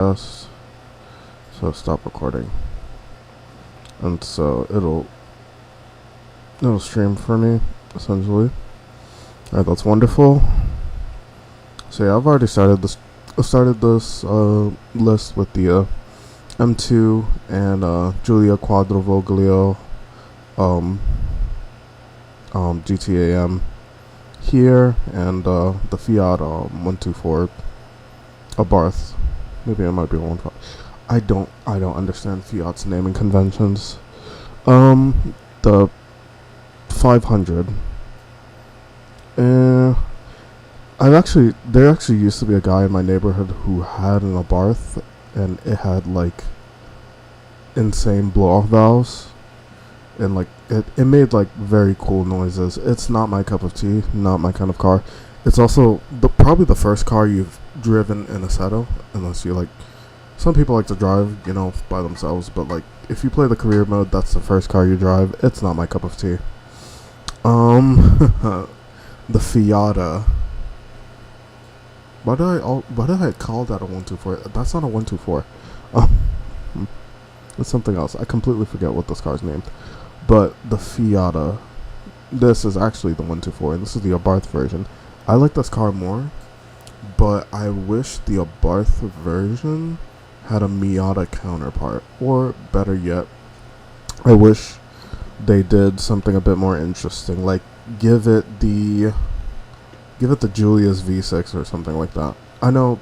Yes. So stop recording. And so it'll stream for me, essentially. Alright, that's wonderful. So yeah, I've already started this list with the M2 and Giulia Quadrifoglio GTAM here, and the Fiat 124 Abarth. Maybe I might be one. I don't understand Fiat's naming conventions. The 500. There actually used to be a guy in my neighborhood who had an Abarth, and it had like insane blow-off valves, and like it made like very cool noises. It's not my cup of tea, not my kind of car. It's also probably the first car you've driven in Assetto, unless you like. Some people like to drive, by themselves, but like if you play the career mode, that's the first car you drive. It's not my cup of tea. The Fiata. Why did I call that a 124? That's not a 124. It's something else. I completely forget what this car's named. But the Fiata, this is actually the 124, and this is the Abarth version. I like this car more, but I wish the Abarth version had a Miata counterpart, or better yet, I wish they did something a bit more interesting, like give it the Giulia's V6 or something like that. I don't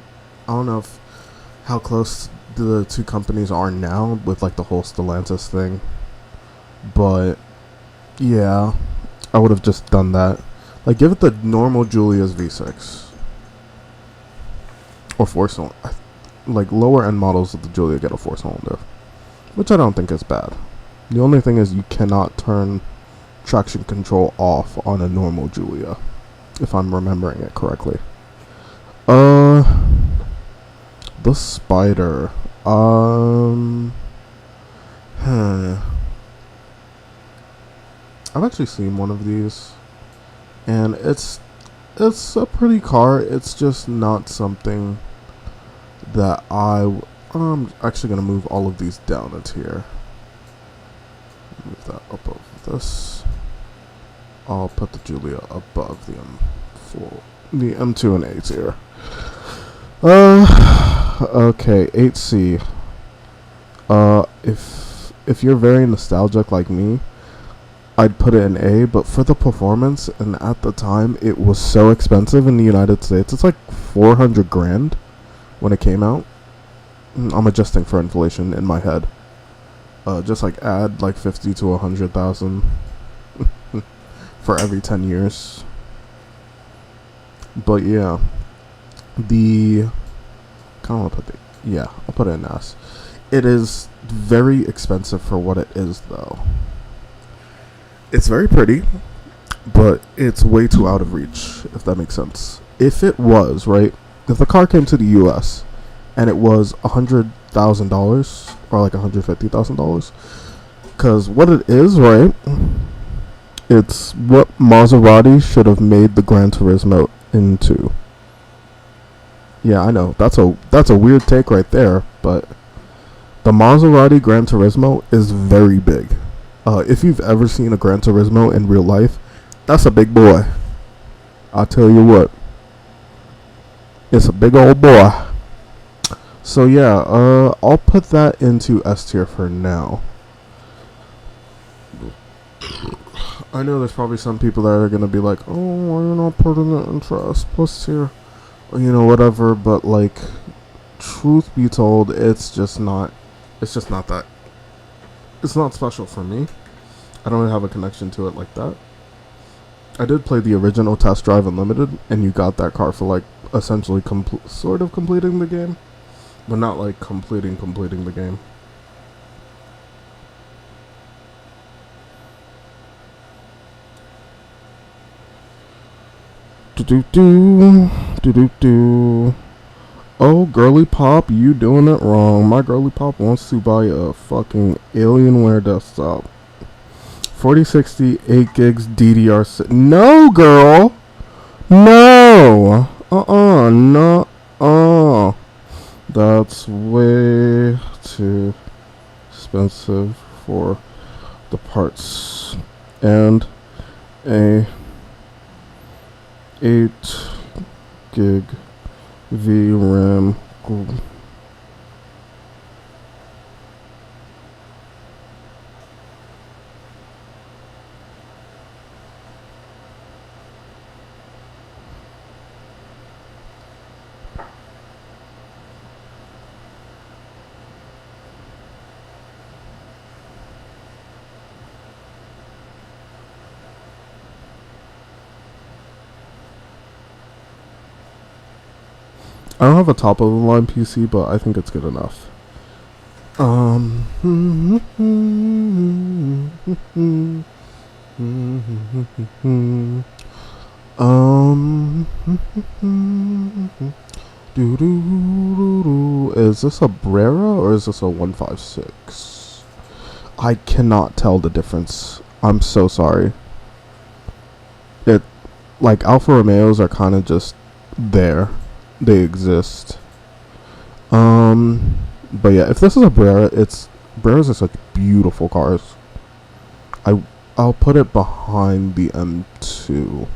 know how close the two companies are now with like the whole Stellantis thing, but yeah, I would have just done that. Like give it the normal Giulia's V6 or 4-cylinder. Like lower end models of the Giulia get a 4-cylinder, which I don't think is bad. The only thing is you cannot turn traction control off on a normal Giulia, if I'm remembering it correctly. The Spider. I've actually seen one of these, and it's a pretty car. It's just not something that I'm actually gonna move all of these down a tier. Move that up over this. I'll put the Giulia above the M2 and A tier. Okay, 8C. If you're very nostalgic like me, I'd put it in A, but for the performance, and at the time, it was so expensive in the United States. It's like 400 grand when it came out. I'm adjusting for inflation in my head. Just like add like 50 to 100,000 for every 10 years. But yeah, I'll put it in S. It is very expensive for what it is, though. It's very pretty, but it's way too out of reach, if that makes sense. If it was, right, if the car came to the US and it was $100,000 or like $150,000, because what it is, right, it's what Maserati should have made the Gran Turismo into. Yeah, I know, that's a weird take right there, but the Maserati Gran Turismo is very big. If you've ever seen a Gran Turismo in real life, that's a big boy. I'll tell you what. It's a big old boy. So yeah, I'll put that into S tier for now. I know there's probably some people that are gonna be like, oh, why are you not putting it into S plus tier? Or, whatever, but like, truth be told, it's just not that. It's not special for me. I don't have a connection to it like that. I did play the original Test Drive Unlimited, and you got that car for like essentially sort of completing the game, but not like completing the game. Do. Oh, girly pop, you doing it wrong. My girly pop wants to buy a fucking Alienware desktop. 4060, 8 gigs, DDR6. No, girl! No! No! That's way too expensive for the parts. And a 8 gig VRAM. I don't have a top of the line PC, but I think it's good enough. Um, is this a Brera or is this a 156? I cannot tell the difference. I'm so sorry. It, like, Alfa Romeos are kind of just there. They exist. But yeah, if this is a Brera, Breras are such beautiful cars. I'll put it behind the M2.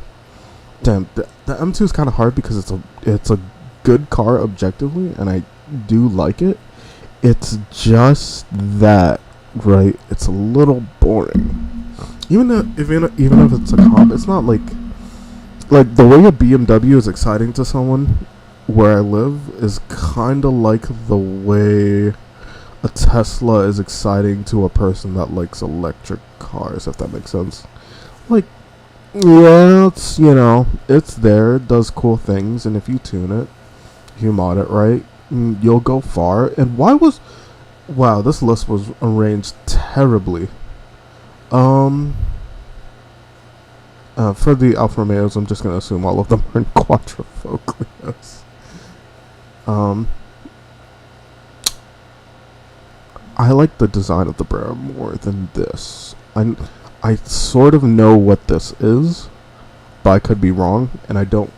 Damn, the M2 is kind of hard because it's a good car objectively, and I do like it. It's just that, right? It's a little boring. Even if it's a comp, it's not like the way a BMW is exciting to someone where I live is kind of like the way a Tesla is exciting to a person that likes electric cars, if that makes sense. Like, yeah, it's there, it does cool things, and if you tune it, if you mod it right, you'll go far. And wow, this list was arranged terribly. For the Alfa Romeos, I'm just gonna assume all of them are in quadrifoglios. I like the design of the Brera more than this. I sort of know what this is, but I could be wrong, and I don't.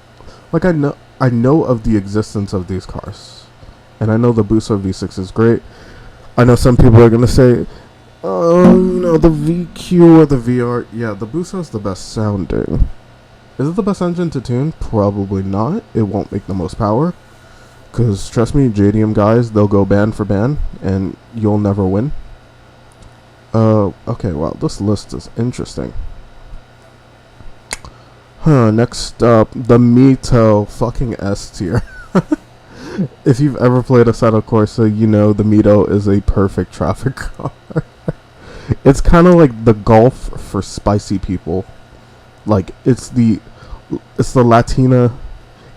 Like, I know of the existence of these cars, and I know the Busso V6 is great. I know some people are gonna say, the VQ or the VR. Yeah, the Busso is the best sounding. Is it the best engine to tune? Probably not. It won't make the most power. Because, trust me, JDM guys, they'll go band for band, and you'll never win. Okay, well, this list is interesting. Next up, the Mito fucking S tier. If you've ever played Assetto Corsa, you know the Mito is a perfect traffic car. It's kind of like the Golf for spicy people. Like, it's the Latina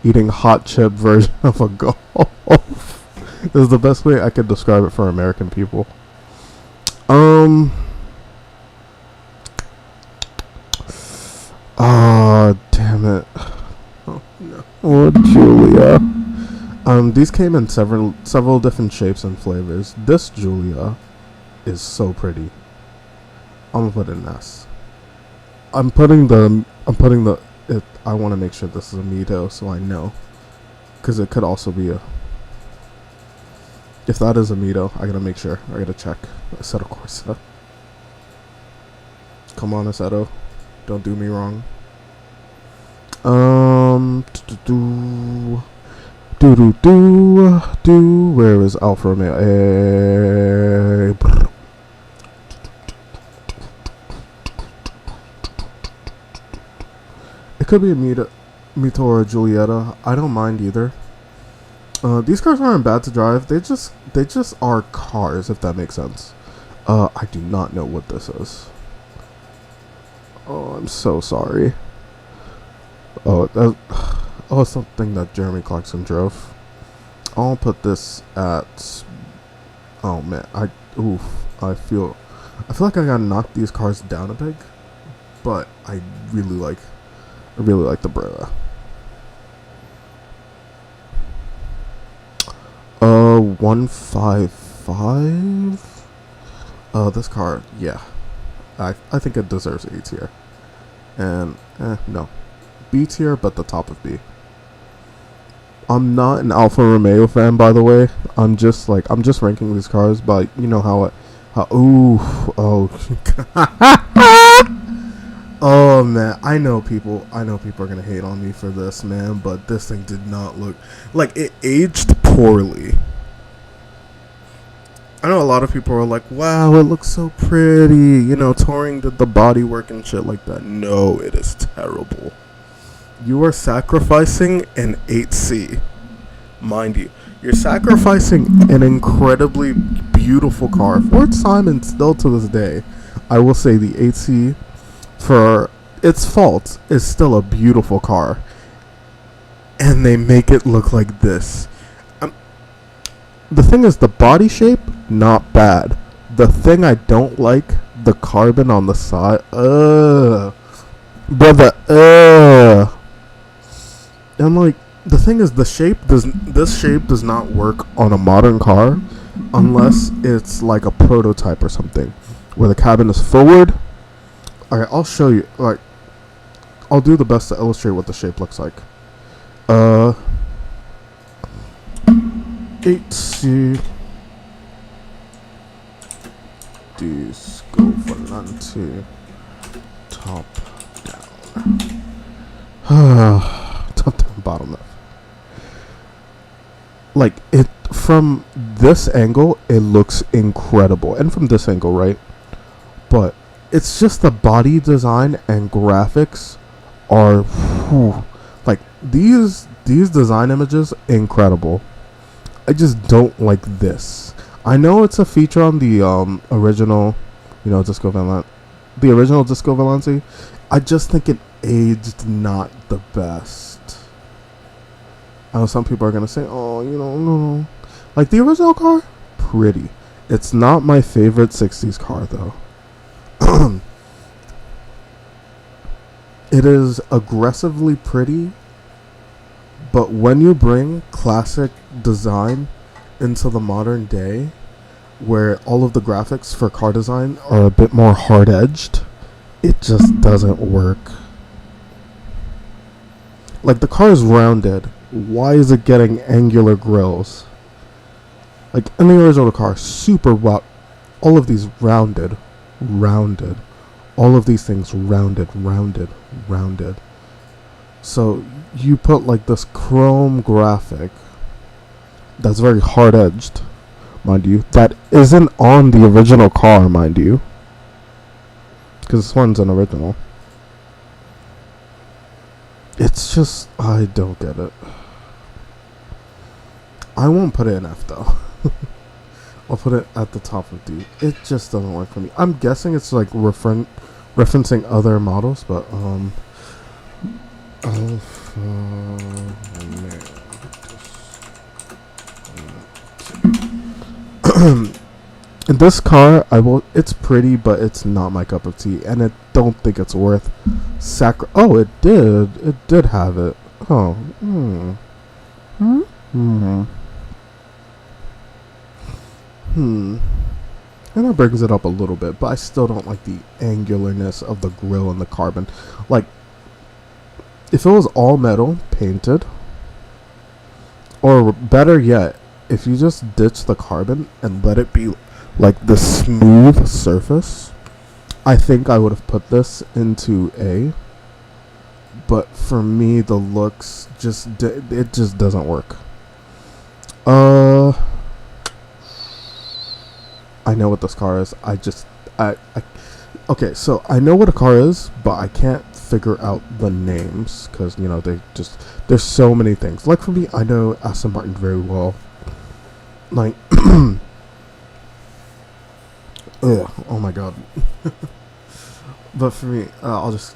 eating hot chip version of a Golf. This is the best way I could describe it for American people. Damn it. Oh no. Oh, Julia. These came in several different shapes and flavors. This Julia is so pretty. I'm gonna put it in S. I want to make sure this is a Mito, so I know. Because it could also be a... If that is a Mito, I gotta make sure. I gotta check. Assetto Corsa. Come on, Assetto. Don't do me wrong. Where is Alfa Romeo? It could be a Mito or a Giulietta. I don't mind either. These cars aren't bad to drive. They just are cars, if that makes sense. I do not know what this is. Oh, I'm so sorry. It's something that Jeremy Clarkson drove. I'll put this at... Oh man, I feel like I gotta knock these cars down a peg, but I really like the Brera. 155. This car, yeah, I think it deserves A tier, and no, B tier, but the top of B. I'm not an Alfa Romeo fan, by the way. I'm just ranking these cars, but you know how ooh, oh, oh man, I know people are gonna hate on me for this, man, but this thing did not look like it aged poorly. I know a lot of people are like, wow, it looks so pretty, you know, Touring did the body work and shit like that. No, it is terrible. You are sacrificing an 8C. Mind you, you're sacrificing an incredibly beautiful car. For its time and still to this day, I will say the 8C, for its faults, is still a beautiful car. And they make it look like this. The thing is, the body shape, not bad. The thing I don't like, the carbon on the side. Brother, And like, the thing is, this shape does not work on a modern car unless it's like a prototype or something, where the cabin is forward. Alright, I'll show you. Like, I'll do the best to illustrate what the shape looks like. 8C Disco Volante top down. Top down, bottom left. Like, it from this angle, it looks incredible, and from this angle, right? But it's just the body design and graphics are like these design images incredible. I just don't like this. I know it's a feature on the original, you know, the original Disco Volante. I just think it aged not the best. I know some people are gonna say, "Oh, you know, no." Like the original car, pretty. It's not my favorite '60s car though. It is aggressively pretty, but when you bring classic design into the modern day, where all of the graphics for car design are a bit more hard-edged, it just doesn't work. Like, the car is rounded. Why is it getting angular grills? Like, in the original car, super rough. All of these rounded. All of these things rounded. So, you put, like, this chrome graphic that's very hard-edged, mind you, that isn't on the original car, mind you, because this one's an original. It's just, I don't get it. I won't put it in F though. I'll put it at the top of D. It just doesn't work for me. I'm guessing it's like referencing other models, but Alfa Romeo. In this car, it's pretty, but it's not my cup of tea, and I don't think it's worth Oh, it did have it. Oh, And that brings it up a little bit, but I still don't like the angularness of the grille and the carbon. Like, if it was all metal, painted, or better yet, if you just ditch the carbon and let it be like the smooth surface, I think I would have put this into A. But for me, the looks it just doesn't work. I know what this car is. Okay, so I know what a car is, but I can't figure out the names because, you know, there's so many things. Like for me, I know Aston Martin very well. Like, oh my god. But for me, I'll just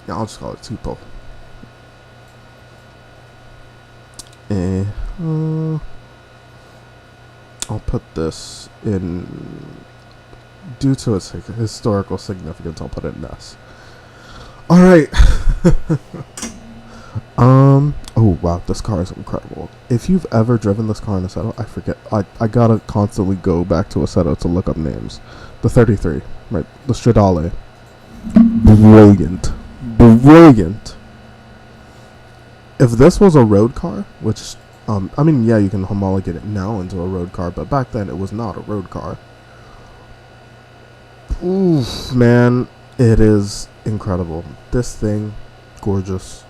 call it Tupo. I'll put this in, due to its historical significance, I'll put it in S. Alright. Oh wow, this car is incredible. If you've ever driven this car in Assetto, I forget, I gotta constantly go back to Assetto to look up names. The 33, right, the Stradale. Brilliant. if this was a road car, which I mean, yeah, you can homologate it now into a road car, but back then it was not a road car. Oof, man, it is incredible. This thing, gorgeous.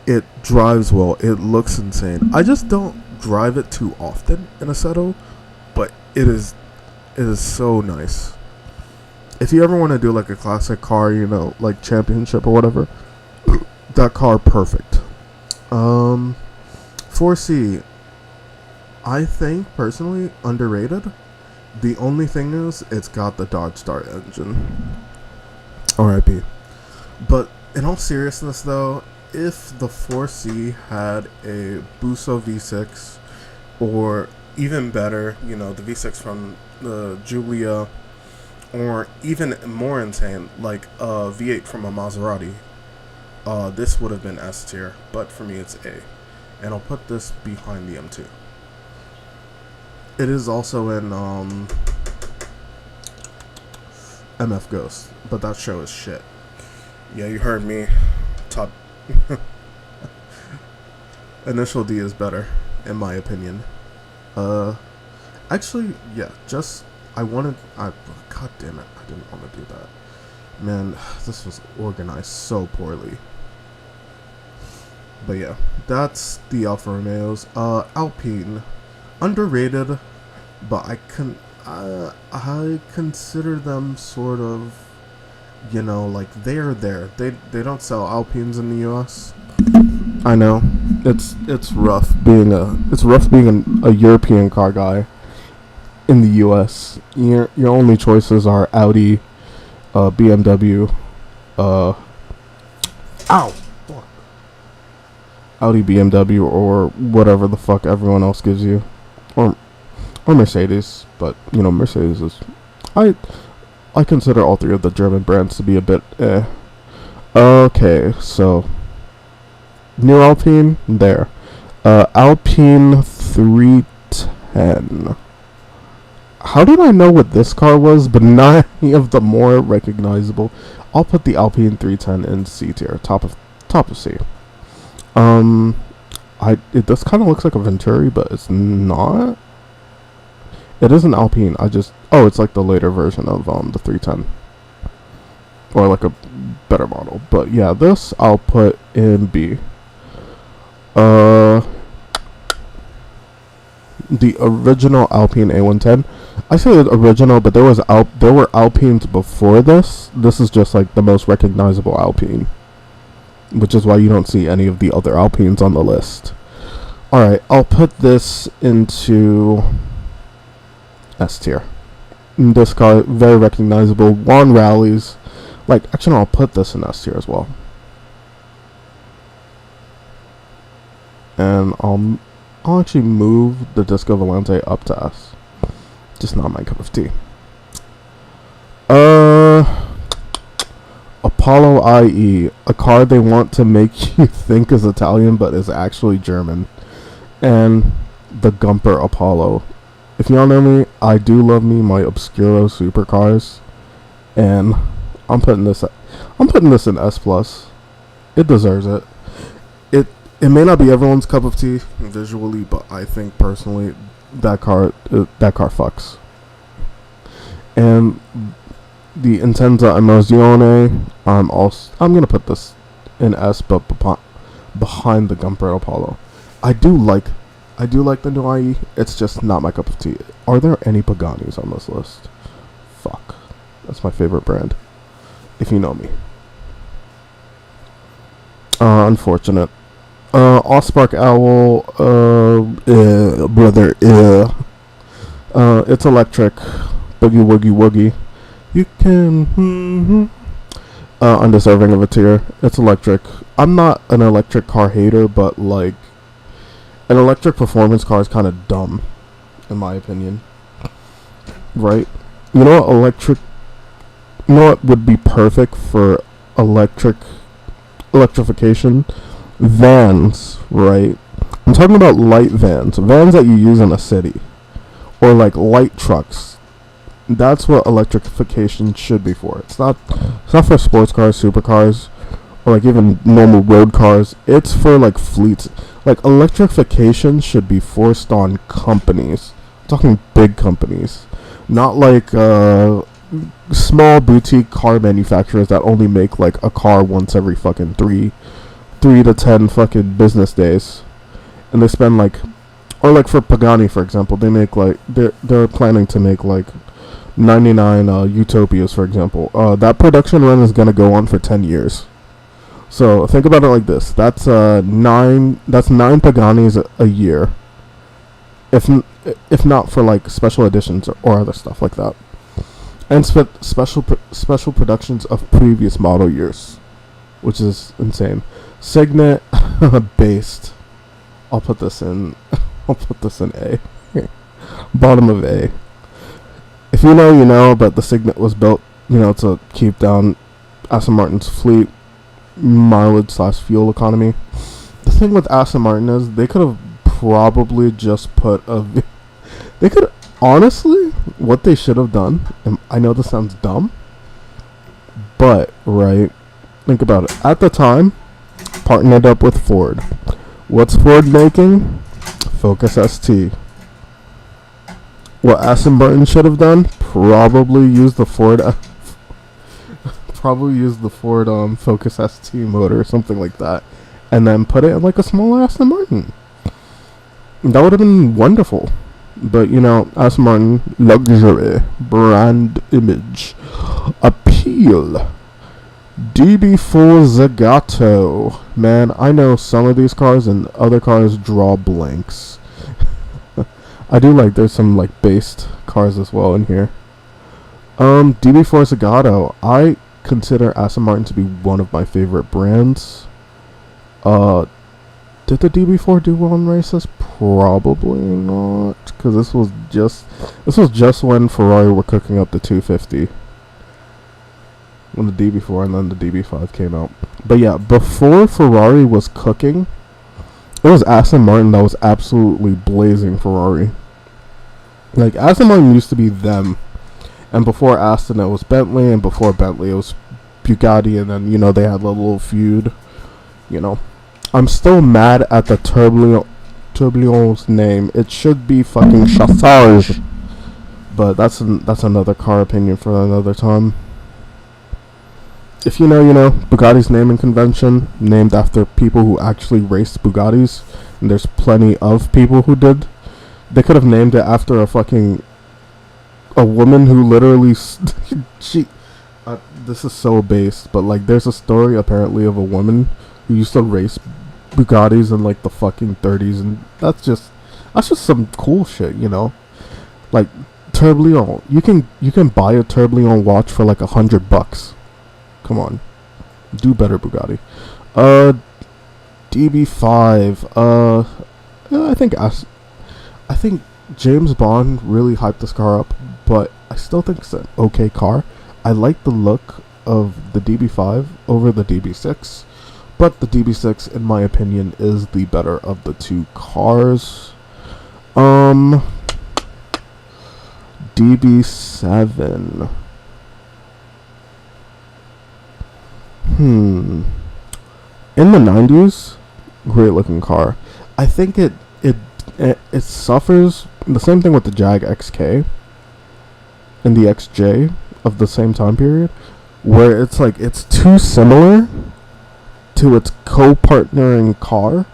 It drives well. It looks insane. I just don't drive it too often in Assetto, but it is so nice. If you ever want to do like a classic car, like championship or whatever, that car perfect. 4C, I think personally underrated. The only thing is it's got the Dodge Dart engine. R.I.P. But in all seriousness though, if the 4C had a Busso V6 or even better, the V6 from the Giulia, or even more insane, like a V8 from a Maserati, this would have been S tier, but for me it's A. And I'll put this behind the M2. It is also in MF Ghost, but that show is shit. Yeah, you heard me. Top. Initial D is better, in my opinion. Actually, yeah, God damn it, I didn't want to do that. Man, this was organized so poorly. But yeah, that's the Alfa Romeos. Alpine, underrated, but I consider them sort of, like they're there. They don't sell Alpines in the U.S. I know it's rough being a European car guy in the U.S. Your only choices are Audi, BMW, Audi, BMW, or whatever the fuck everyone else gives you, or Mercedes. But Mercedes is I consider all three of the German brands to be a bit eh. Okay, so new Alpine there, Alpine 310. How did I know what this car was, but not any of the more recognizable? I'll put the Alpine 310 in C tier, top of C. This kind of looks like a Venturi, but it's not. It is an Alpine. It's like the later version of the 310, or like a better model. But yeah, this I'll put in B. The original Alpine A110. I say original, but there were Alpines before this. This is just like the most recognizable Alpine, which is why you don't see any of the other Alpines on the list. Alright, I'll put this into S tier. This car, very recognizable, won rallies. Actually, I'll put this in S tier as well. And I'll actually move the Disco Volante up to S. Just not my cup of tea. Apollo IE, a car they want to make you think is Italian but is actually German. And the Gumper Apollo. If y'all know me, I do love me my Obscuro supercars, and I'm putting this in S plus. It deserves it. It may not be everyone's cup of tea visually, but I think personally that car fucks. And the Intenza Emozione, I'm gonna put this in S, but behind the Gumper Apollo. I do like the new IE. It's just not my cup of tea. Are there any Paganis on this list? Fuck, that's my favorite brand, if you know me. Unfortunate. Allspark Owl, brother, it's electric. Boogie woogie woogie. You can, undeserving of a tier. It's electric. I'm not an electric car hater, but an electric performance car is kind of dumb, in my opinion. Right? You know what would be perfect for electrification? Vans, right? I'm talking about light vans that you use in a city, or light trucks. That's what electrification should be for. It's not for sports cars, supercars, or like even normal road cars. It's for like fleets. Like electrification should be forced on companies. I'm talking big companies, not like small boutique car manufacturers that only make like a car once every fucking three to 10 fucking business days, and they spend like, or like for Pagani for example, they make like they're planning to make like 99 Utopias for example. That production run is gonna go on for 10 years. So think about it like this: that's nine Paganis a year, if not for like special editions or other stuff like that, and special productions of previous model years, which is insane. Signet based. I'll put this in. I'll put this in A, bottom of A. If you know, you know. But the Signet was built, to keep down Aston Martin's fleet mileage / fuel economy. The thing with Aston Martin is they could have probably just put they could honestly, what they should have done, and I know this sounds dumb, but right, think about it. At the time, partnered up with Ford. What's Ford making? Focus ST. What Aston Martin should have done? Probably use the Ford Focus ST motor or something like that, and then put it in like a small Aston Martin. That would have been wonderful. But Aston Martin, luxury, brand image, appeal. DB4 Zagato. Man, I know some of these cars and other cars draw blanks. I do like there's some like based cars as well in here. DB4 Zagato. I consider Aston Martin to be one of my favorite brands. Did the DB4 do well in races? Probably not, because this was just when Ferrari were cooking up the 250, when the DB4 and then the DB5 came out. But yeah, before Ferrari was cooking, it was Aston Martin that was absolutely blazing Ferrari. Like Aston Martin used to be them, and before Aston it was Bentley, and before Bentley it was Bugatti, and then they had a little feud. I'm still mad at the Tourbillon's name. It should be fucking Chassage. But that's another car opinion for another time. If you know, Bugatti's naming convention, named after people who actually raced Bugattis, and there's plenty of people who did. They could have named it after a woman who literally this is so based, but like there's a story apparently of a woman who used to race Bugattis in like the fucking 30s, and that's just some cool shit, Like Tourbillon, you can buy a Tourbillon watch for like $100. Come on, do better, Bugatti. DB5. I think James Bond really hyped this car up, but I still think it's an okay car. I like the look of the DB5 over the DB6. But the DB6, in my opinion, is the better of the two cars. DB7. In the 90s, great looking car. I think it suffers the same thing with the Jag XK and the XJ of the same time period, where it's like it's too similar to its co-partnering car,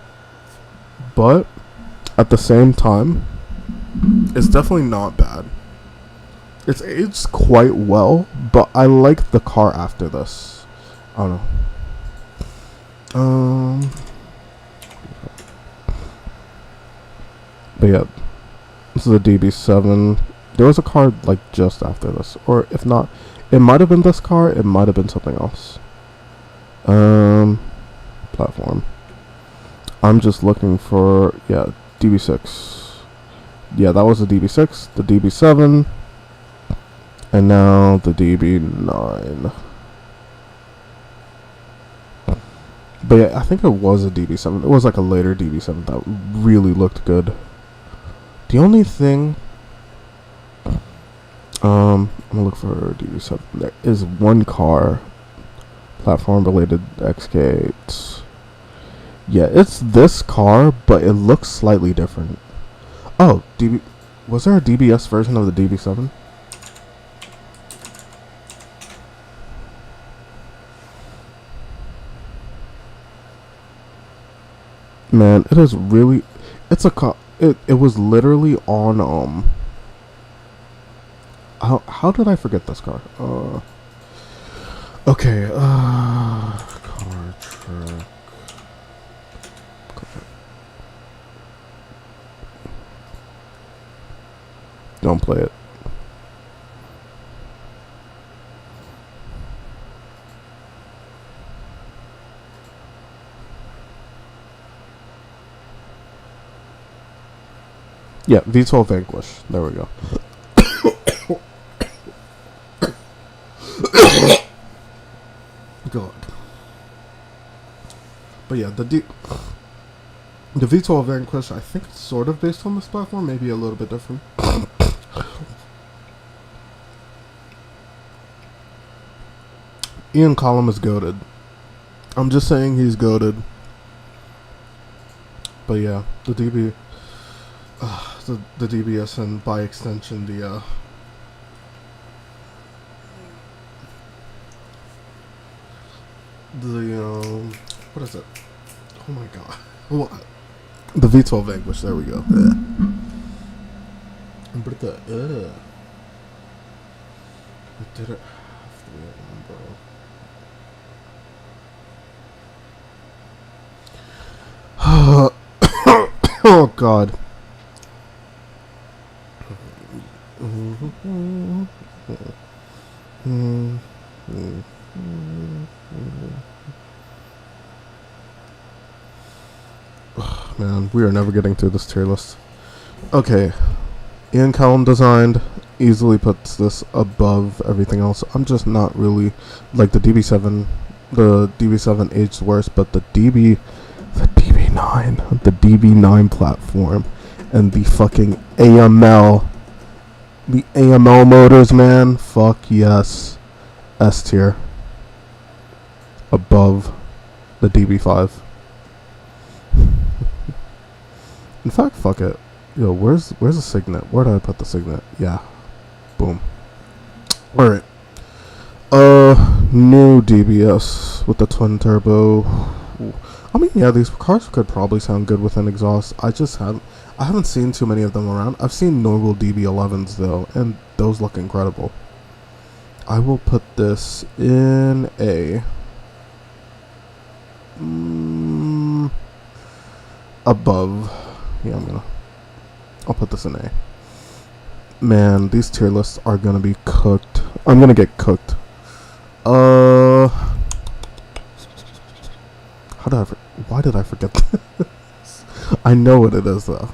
but at the same time, it's definitely not bad. It's aged quite well, but I like the car after this. I don't know. But yeah, this is a DB7. There was a car like just after this, or if not, it might have been this car. It might have been something else. Platform. I'm just looking for DB6. Yeah, that was the DB6, the DB7, and now the DB9. But yeah, I think it was a DB7. It was like a later DB7 that really looked good. The only thing, I'm gonna look for DB7. There is one car Platform related XK8. Yeah, it's this car, but it looks slightly different. Oh, was there a DBS version of the DB7? Man, it is really. It's a car. It was literally on. How did I forget this car? Okay. Car track. Don't play it. Yeah, V12 Vanquish. There we go. God. But yeah, the V12 Vanquish, I think it's sort of based on this platform, maybe a little bit different. Ian Collum is goated. I'm just saying he's goated. But yeah, the DBS, and by extension the what is it? Oh my god. What? The V12 Vanquish, there we go. But the it did it have to be one, bro. Oh god. Man, we are never getting through this tier list. Okay, Ian Callum designed easily puts this above everything else. I'm just not really like the DB7. The DB7 aged worse, but the DB9 platform, and the fucking AML, the AML motors, man. Fuck yes, S tier above the DB5. In fact, fuck it. Yo, where's the signet? Where did I put the signet? Yeah. Boom. Alright. New DBS with the twin turbo. I mean, yeah, these cars could probably sound good with an exhaust. I haven't seen too many of them around. I've seen normal DB11s though, and those look incredible. I will put this in a above. Yeah, I'll put this in A. Man, these tier lists are gonna be cooked. I'm gonna get cooked. Why did I forget this? I know what it is though.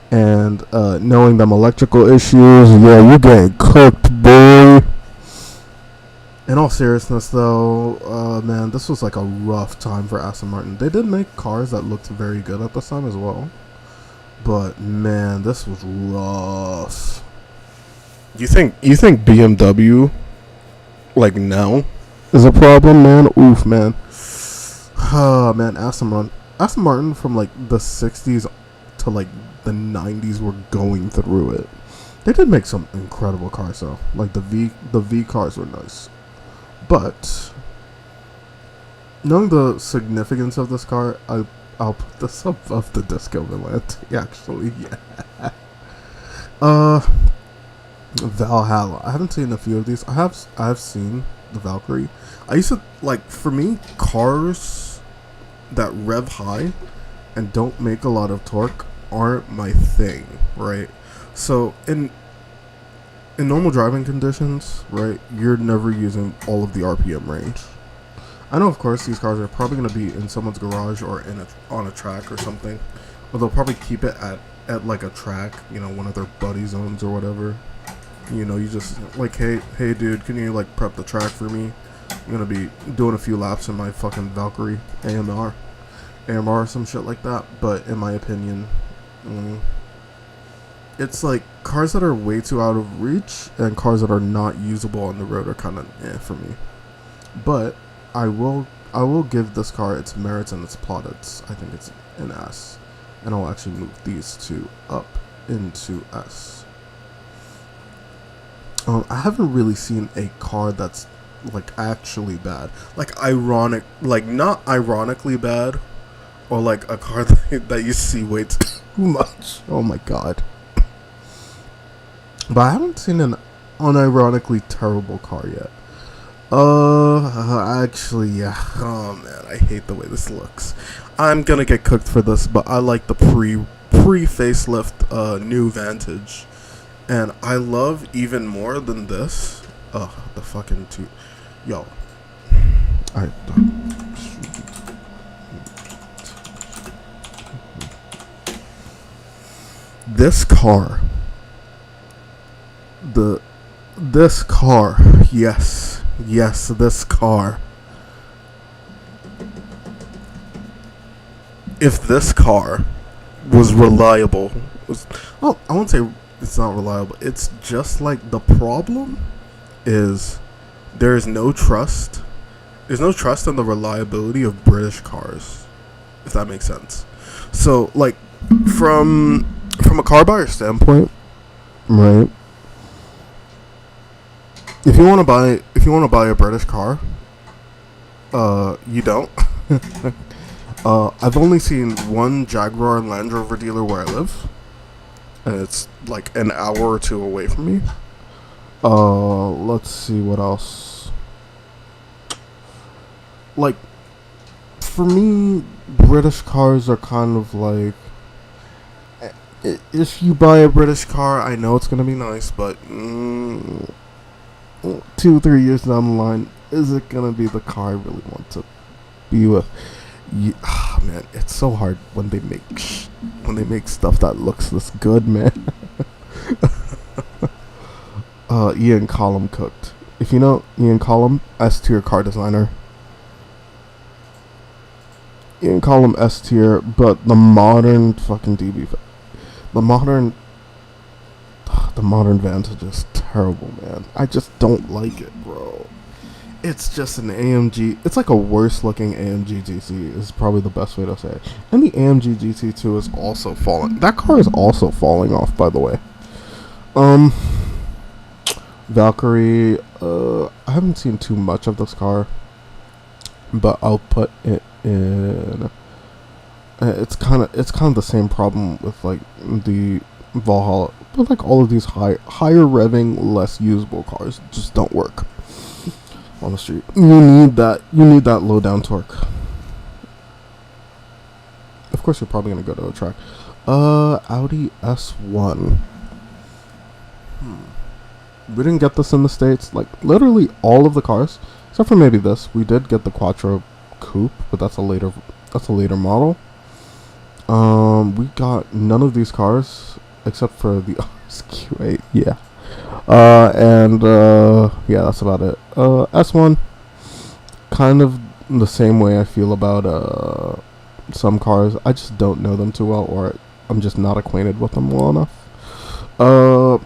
And knowing them electrical issues, yeah, you're getting cooked, boy. In all seriousness though, man, this was like a rough time for Aston Martin. They did make cars that looked very good at this time as well. But man, this was rough. You think BMW like now is a problem, man? Oof, man. Man, Aston Martin from like the 60s to like the 90s were going through it. They did make some incredible cars though. Like the V cars were nice. But knowing the significance of this car, I'll put this above the Disco Volante, actually, yeah. Valhalla. I haven't seen a few of these. I have seen the Valkyrie. I used to, like, for me, cars that rev high and don't make a lot of torque aren't my thing, right? So, in normal driving conditions, right, you're never using all of the RPM range. I know, of course, these cars are probably going to be in someone's garage or on a track or something. Or they'll probably keep it at like a track, you know, one of their buddy zones or whatever. You know, you just, like, hey, dude, can you, like, prep the track for me? I'm going to be doing a few laps in my fucking Valkyrie AMR or some shit like that. But in my opinion, it's like cars that are way too out of reach and cars that are not usable on the road are kind of for me. But I will give this car its merits and its plaudits. I think it's an S, and I'll actually move these two up into S. I haven't really seen a car that's like actually bad, like ironic, like not ironically bad, or like a car that you see way too much. Oh my god! But I haven't seen an unironically terrible car yet. Actually, yeah. Oh man, I hate the way this looks. I'm gonna get cooked for this, but I like the pre facelift new Vantage, and I love even more than this. The fucking two, yo. I. This car. This car, yes, this car. If this car was reliable, I won't say it's not reliable. It's just like the problem is there is no trust. There's no trust in the reliability of British cars, if that makes sense. So, like, from a car buyer standpoint, right? If you want to buy a British car, you don't. I've only seen one Jaguar and Land Rover dealer where I live, and it's like an hour or two away from me. Let's see what else. Like, for me, British cars are kind of like, if you buy a British car, I know it's gonna be nice, but 2-3 years down the line, is it gonna be the car I really want to be with? Man, it's so hard when they make stuff that looks this good, man. Ian Collum cooked. If you know Ian Collum, S tier car designer. Ian Collum S tier, but the modern fucking the modern Vantage is terrible, man. I just don't like it, bro. It's just an AMG. It's like a worse looking AMG GT is probably the best way to say it. And the AMG GT2 is also falling. That car is also falling off, by the way. Valkyrie. I haven't seen too much of this car, but I'll put it in. It's kind of the same problem with like the Valhalla, but like all of these higher revving, less usable cars just don't work on the street. You need that low down torque. Of course, you're probably gonna go to a track. Audi S1. We didn't get this in the States. Like literally all of the cars, except for maybe this. We did get the Quattro Coupe, but that's a later model. We got none of these cars except for the RSQ8. Yeah. Yeah, that's about it. S1, kind of the same way I feel about some cars. I just don't know them too well, or I'm just not acquainted with them well enough. I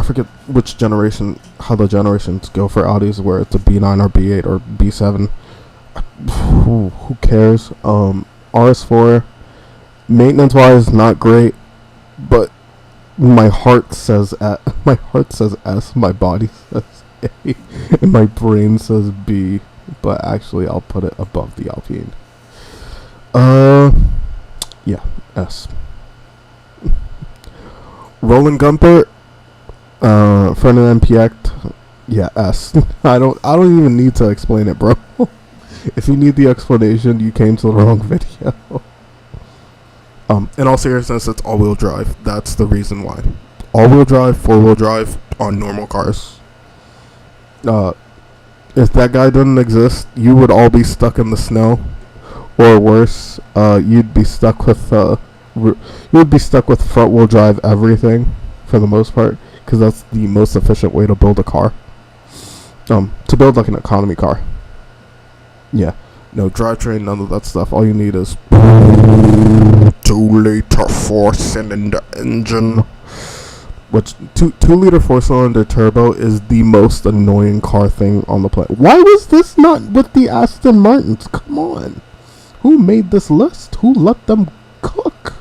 forget which generation, how the generations go for Audis, where it's a B9 or B8 or B7. Who cares? RS4, maintenance wise, not great, but my heart says S, my body says A, and my brain says B, but actually I'll put it above the Alpine. Yeah, S. Roland Gunther, Ferdinand Piech, yeah, S. I don't even need to explain it, bro. If you need the explanation, you came to the wrong video. In all seriousness, it's all-wheel drive. That's the reason why. All-wheel drive, four-wheel drive on normal cars. If that guy didn't exist, you would all be stuck in the snow, or worse, you'd be stuck with front-wheel drive everything for the most part, because that's the most efficient way to build a car. To build like an economy car. Yeah, no drivetrain, none of that stuff. All you need is 2-liter 4-cylinder engine. which 2 liter 4-cylinder turbo is the most annoying car thing on the planet. Why was this not with the Aston Martins? Come on, who made this list? Who let them cook?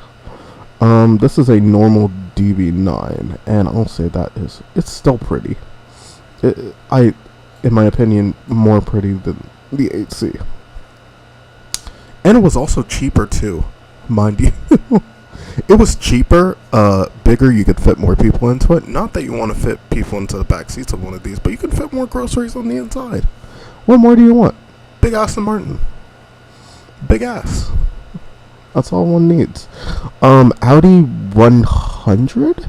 This is a normal DB9, and I'll say it's still pretty. In my opinion, more pretty than the 8C. And it was also cheaper too, mind you. It was cheaper, bigger, you could fit more people into it. Not that you want to fit people into the back seats of one of these, but you can fit more groceries on the inside. What more do you want? Big Aston Martin. Big ass. That's all one needs. Audi 100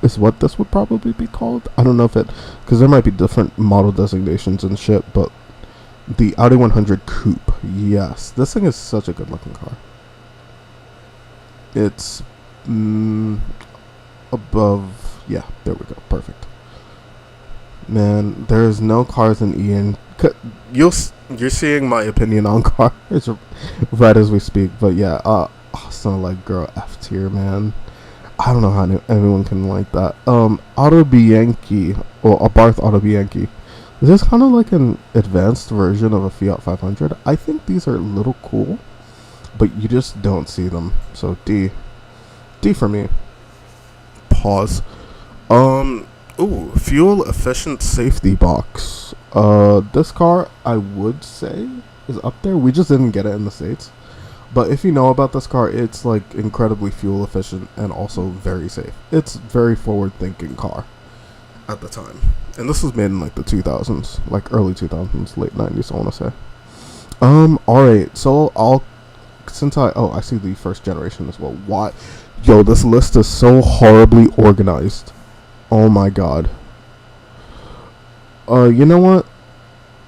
is what this would probably be called. I don't know if because there might be different model designations and shit, but the Audi 100 Coupe. Yes, this thing is such a good looking car. It's above. Yeah, there we go. Perfect. Man, there's no cars in Ian. You're seeing my opinion on cars right as we speak. But yeah, Austin like girl F tier, man. I don't know how anyone can like that. Auto Bianchi or Abarth Auto Bianchi. This is kind of like an advanced version of a Fiat 500. I think these are a little cool, but you just don't see them. So D for me. Pause. Ooh, fuel efficient safety box. This car I would say is up there. We just didn't get it in the States. But if you know about this car, it's like incredibly fuel efficient and also very safe. It's very forward thinking car at the time. And this was made in like the 2000s, like early 2000s, late 90s, I want to say. Alright, so I see the first generation as well. Why? Yo, this list is so horribly organized. Oh my god. You know what?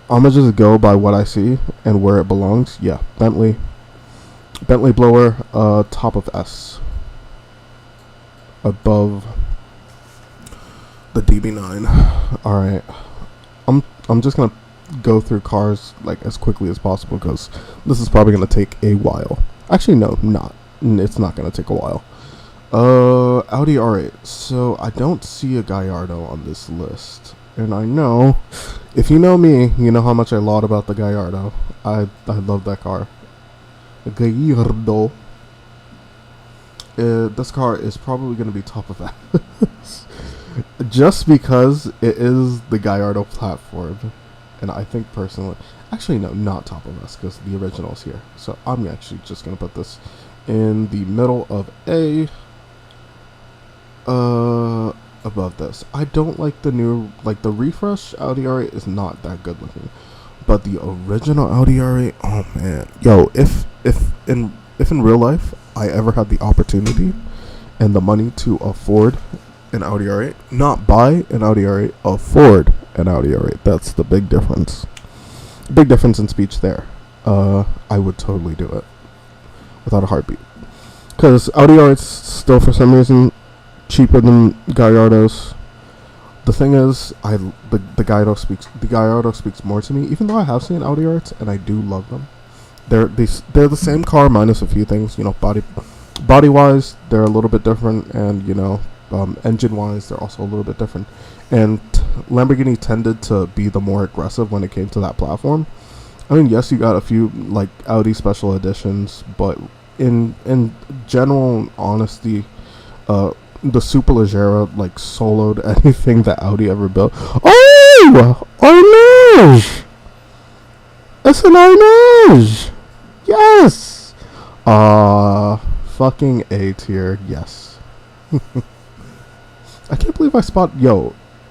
I'm gonna just go by what I see and where it belongs. Yeah, Bentley blower, top of S. Above the DB9. Alright. I'm just gonna go through cars like as quickly as possible because this is probably gonna take a while. Actually, no, it's not gonna take a while. Audi R8. So I don't see a Gallardo on this list, and I know, if you know me, you know how much I laud about the Gallardo. I love that car. Gallardo. This car is probably gonna be top of S, just because it is the Gallardo platform. And I think personally, actually no, not top of S because the original is here. So I'm actually just gonna put this in the middle of A. Above this. I don't like the new, like the refresh Audi R8 is not that good looking, but the original Audi R8, oh man, yo, if in real life I ever had the opportunity and the money to afford an Audi R8, not buy an Audi R8, afford an Audi R8. That's the big difference. Big difference in speech there. I would totally do it without a heartbeat. Because Audi R8's still for some reason cheaper than Gallardo's. The thing is, the Gallardo speaks more to me, even though I have seen Audi R8s and I do love them. They're the same car minus a few things. You know, body wise, they're a little bit different, and you know, engine wise, they're also a little bit different. And Lamborghini tended to be the more aggressive when it came to that platform. I mean, yes, you got a few like Audi special editions, but in general honesty, the Superleggera like soloed anything that Audi ever built. Oh, Arnage! It's an Arnage! Yes! Fucking A tier, yes. I can't believe I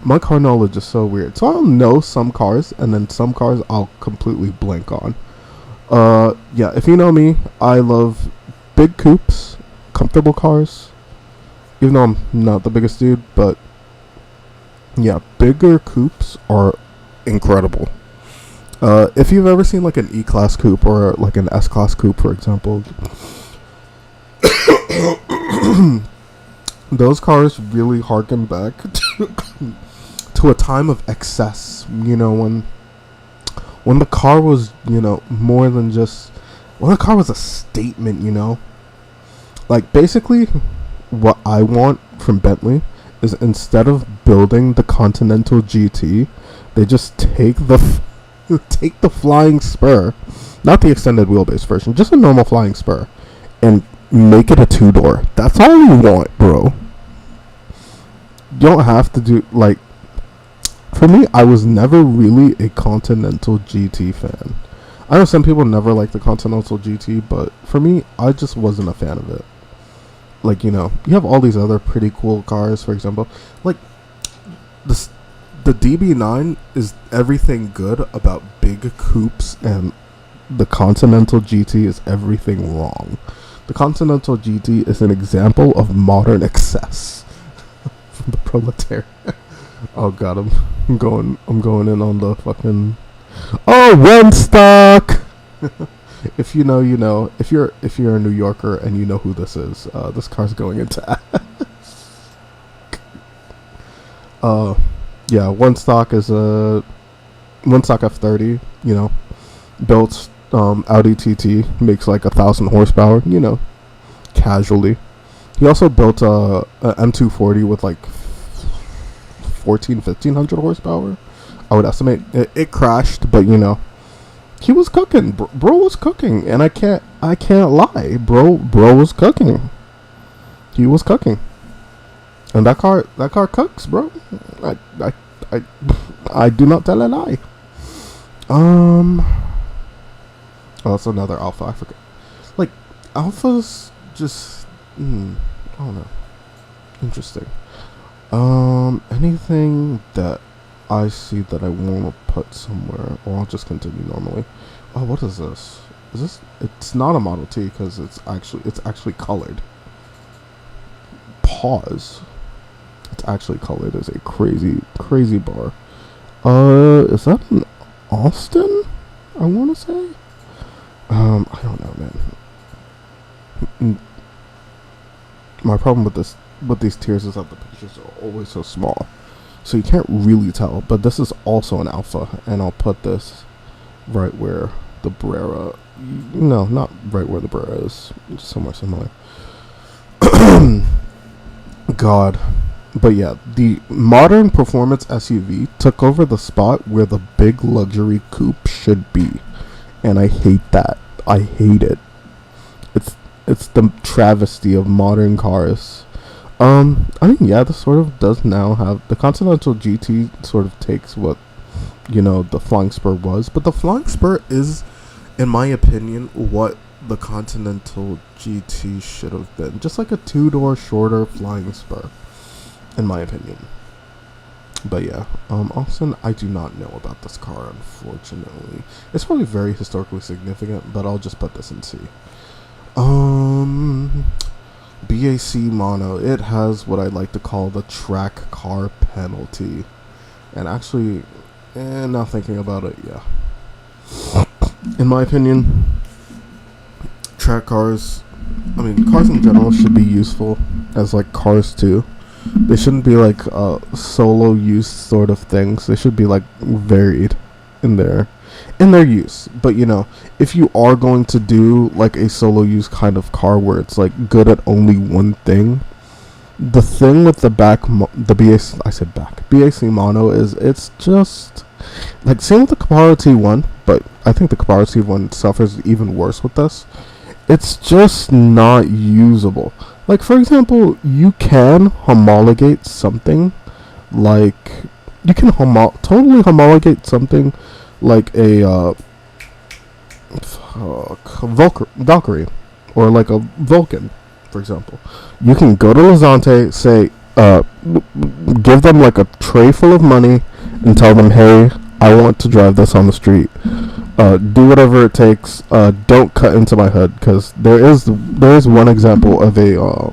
my car knowledge is so weird. So I'll know some cars, and then some cars I'll completely blank on. Yeah, if you know me, I love big coupes, comfortable cars. Even though I'm not the biggest dude, but yeah, bigger coupes are incredible. If you've ever seen like an E-Class coupe or like an S-Class coupe, for example, those cars really harken back to a time of excess. You know, when the car was, you know, more than just, when the car was a statement, you know, like basically what I want from Bentley is instead of building the Continental GT, they just take take the flying spur, not the extended wheelbase version, just a normal flying spur, and make it a 2-door. That's all you want, bro. You don't have to do, like, for me, I was never really a Continental GT fan. I know some people never like the Continental GT, but for me, I just wasn't a fan of it. Like, you know, you have all these other pretty cool cars, for example. Like, the DB9 is everything good about big coupes, and the Continental GT is everything wrong. The Continental GT is an example of modern excess from the proletariat. Oh god, I'm going in on the fucking one stock. If you know, you know. If you're a New Yorker and you know who this is, this car's going into yeah, one stock is a one stock F30, you know, built Audi TT, makes like 1,000 horsepower, you know, casually. He also built a M240 with like 1,500 horsepower. I would estimate it crashed, but you know, he was cooking. Bro was cooking, and I can't lie. Bro was cooking. He was cooking, and that car cooks, bro. I do not tell a lie. Oh, that's another Alpha. I forgot. Like, Alphas just, I don't know. Interesting. Anything that I see that I want to put somewhere, or I'll just continue normally. Oh, what is this? Is this? It's not a Model T because it's actually colored. Pause. It's actually colored as a crazy bar. Is that an Austin? I want to say. I don't know, man. My problem with these tiers is that the pictures are always so small, so you can't really tell. But this is also an Alpha, and I'll put this right where the Brera. No, not right where the Brera is. Somewhere similar. God. But yeah, the modern performance SUV took over the spot where the big luxury coupe should be, and I hate that. I hate it. It's the travesty of modern cars. I mean, yeah, this sort of does now have the Continental GT sort of takes what, you know, the Flying Spur was, but the Flying Spur is, in my opinion, what the Continental GT should have been. Just like a 2-door shorter Flying Spur, in my opinion. But yeah, Austin, I do not know about this car, unfortunately. It's probably very historically significant, but I'll just put this in C. BAC mono. It has what I like to call the track car penalty. And actually, now thinking about it, yeah. In my opinion, track cars, I mean, cars in general should be useful as like cars too. They shouldn't be like solo use sort of things. They should be like varied in their use. But you know, if you are going to do like a solo use kind of car where it's like good at only one thing, the thing with the BAC mono is it's just like same with the Caparo T1, but I think the Caparo T1 suffers even worse with this. It's just not usable. Like, for example, you can homologate something like you can totally homologate something like a Valkyrie or like a Vulcan, for example. You can go to Lazante, say, give them like a tray full of money and tell them, hey, I want to drive this on the street. Do whatever it takes. Don't cut into my hood, because there is one example of a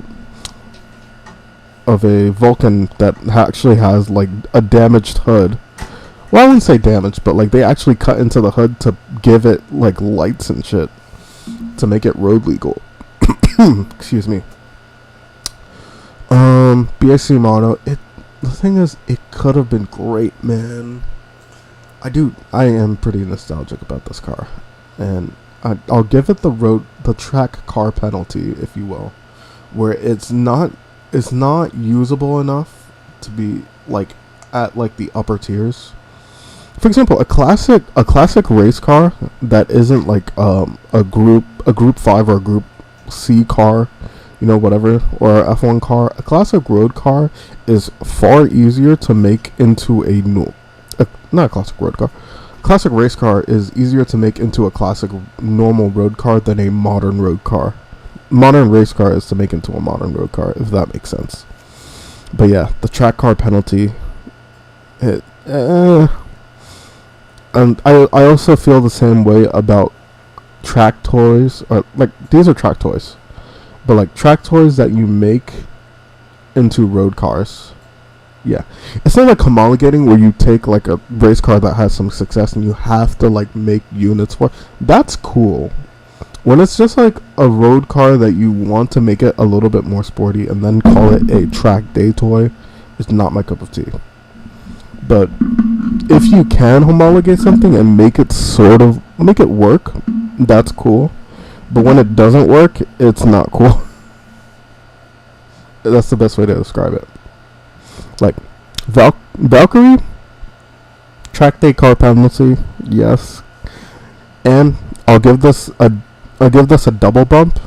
Vulcan that actually has like a damaged hood. Well, I wouldn't say damaged, but like they actually cut into the hood to give it like lights and shit to make it road legal. Excuse me. BAC mono. The thing is, it could have been great, man. I am pretty nostalgic about this car, and I'll give it the track car penalty, if you will, where it's not is not usable enough to be like at like the upper tiers. For example, a classic race car that isn't like a group 5 or a group C car, whatever, or a F1 car. A classic road car is far easier to make into not a classic road car. Classic race car is easier to make into a classic normal road car than a modern road car. Modern race car is to make into a modern road car, if that makes sense. But yeah, the track car penalty. It, and I also feel the same way about track toys, or like these are track toys, but like track toys that you make into road cars. Yeah, it's not like homologating where you take like a race car that has some success and you have to like make units for. That's cool. When it's just like a road car that you want to make it a little bit more sporty and then call it a track day toy, it's not my cup of tea. But if you can homologate something and make it work, that's cool. But when it doesn't work, it's not cool. That's the best way to describe it. Like Valkyrie, track day car penalty, yes. And I'll give this a double bump,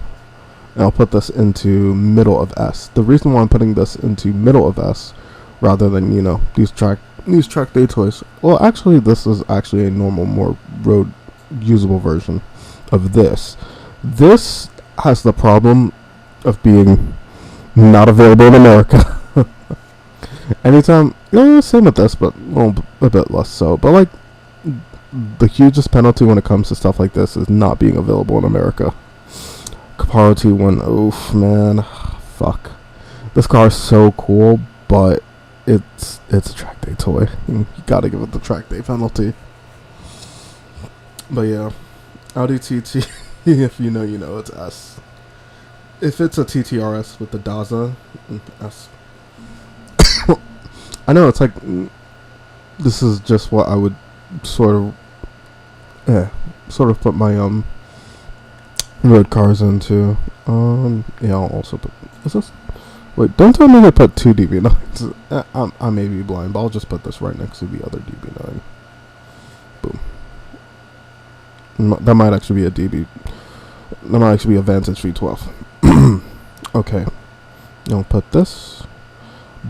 and I'll put this into middle of S. The reason why I'm putting this into middle of S rather than these track day toys. Well, actually, this is actually a normal, more road usable version of this. This has the problem of being not available in America. Anytime, same with this, but a bit less so. But like, the hugest penalty when it comes to stuff like this is not being available in America. Caparo T1, oof, man, fuck. This car is so cool, but it's a track day toy. You gotta give it the track day penalty. But yeah, Audi TT, if you know, it's S. If it's a TTRS with the Daza, S. I know it's like, this is just what I would sort of put my road cars into. Yeah, I'll also put. Is this? Wait, don't tell me they put 2 DB9s. I may be blind, but I'll just put this right next to the other DB9. Boom. That might actually be a DB. That might actually be a Vantage V12. Okay. I'll put this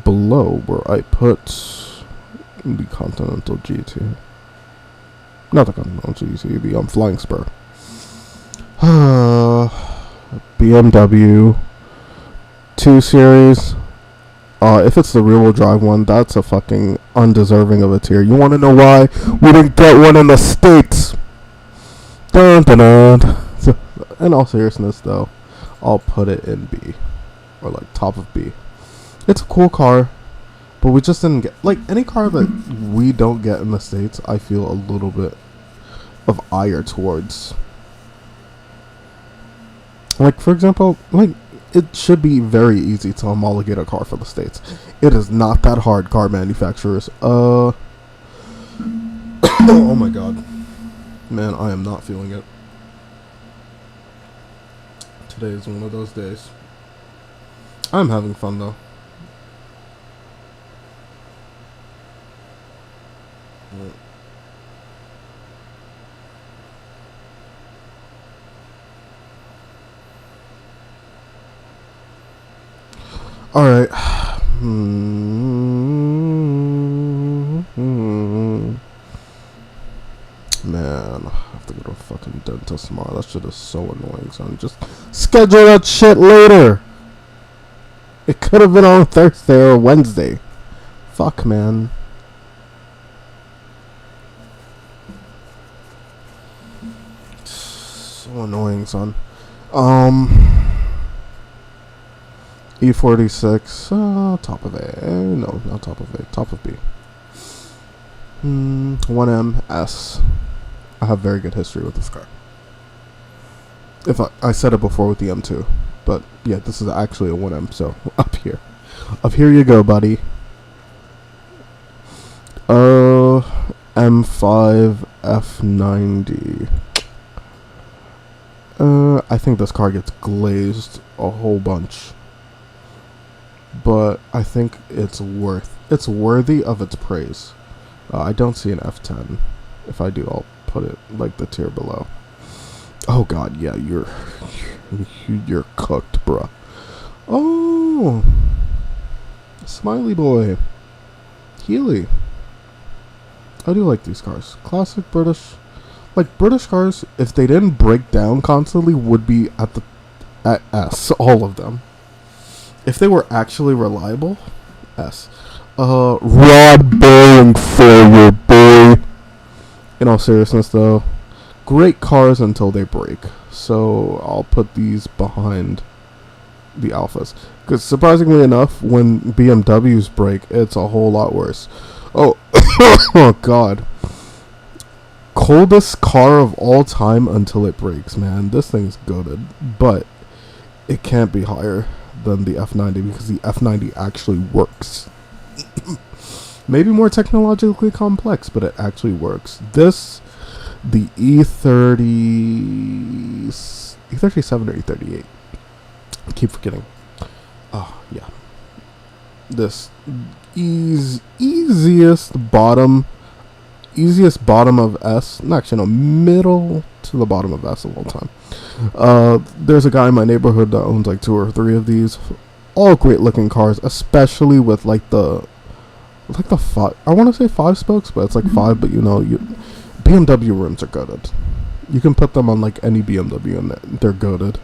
below where I put the Continental GT. Not the Continental GT, the Flying Spur. BMW 2 Series. If it's the rear-wheel drive one, that's a fucking undeserving of a tier. You want to know why? We didn't get one in the States. Dun, dun, dun. So, in all seriousness, though, I'll put it in B. Or, like, top of B. It's a cool car, but we just didn't get... Like, any car that we don't get in the States, I feel a little bit of ire towards. Like, for example, like, it should be very easy to homologate a car for the States. It is not that hard, car manufacturers. Oh my god. Man, I am not feeling it. Today is one of those days. I'm having fun, though. Alright. Man, I have to go to a fucking dentist tomorrow. That shit is so annoying, son. Just schedule that shit later. It could have been on Thursday or Wednesday. Fuck, man. So annoying, son. E46, top of A. No, not top of A. Top of B. 1M S. I have very good history with this car. If I said it before with the M2, but yeah, this is actually a 1M. So up here you go, buddy. M5 F90. I think this car gets glazed a whole bunch. but I think it's worthy of its praise. I don't see an F10. If I do, I'll put it like the tier below. Oh god, yeah, you're cooked, bruh. Oh, Smiley Boy, Healy. I do like these cars. Classic British, like British cars. If they didn't break down constantly, would be at S. All of them. If they were actually reliable, S. Rod Bowling forward, boy. In all seriousness, though, great cars until they break. So I'll put these behind the Alphas. Because surprisingly enough, when BMWs break, it's a whole lot worse. Oh, oh god. Coldest car of all time until it breaks, man. This thing's goated. But it can't be higher than the F90 because the F90 actually works. Maybe more technologically complex, but it actually works. This, the E37 or E38. I keep forgetting. Oh, yeah. This easiest bottom of S. Actually, no, middle to the bottom of S of all time. There's a guy in my neighborhood that owns like 2 or 3 of these. All great looking cars, especially with like the 5. I want to say 5 spokes, but it's like 5. But BMW rims are goated. You can put them on like any BMW and they're goated.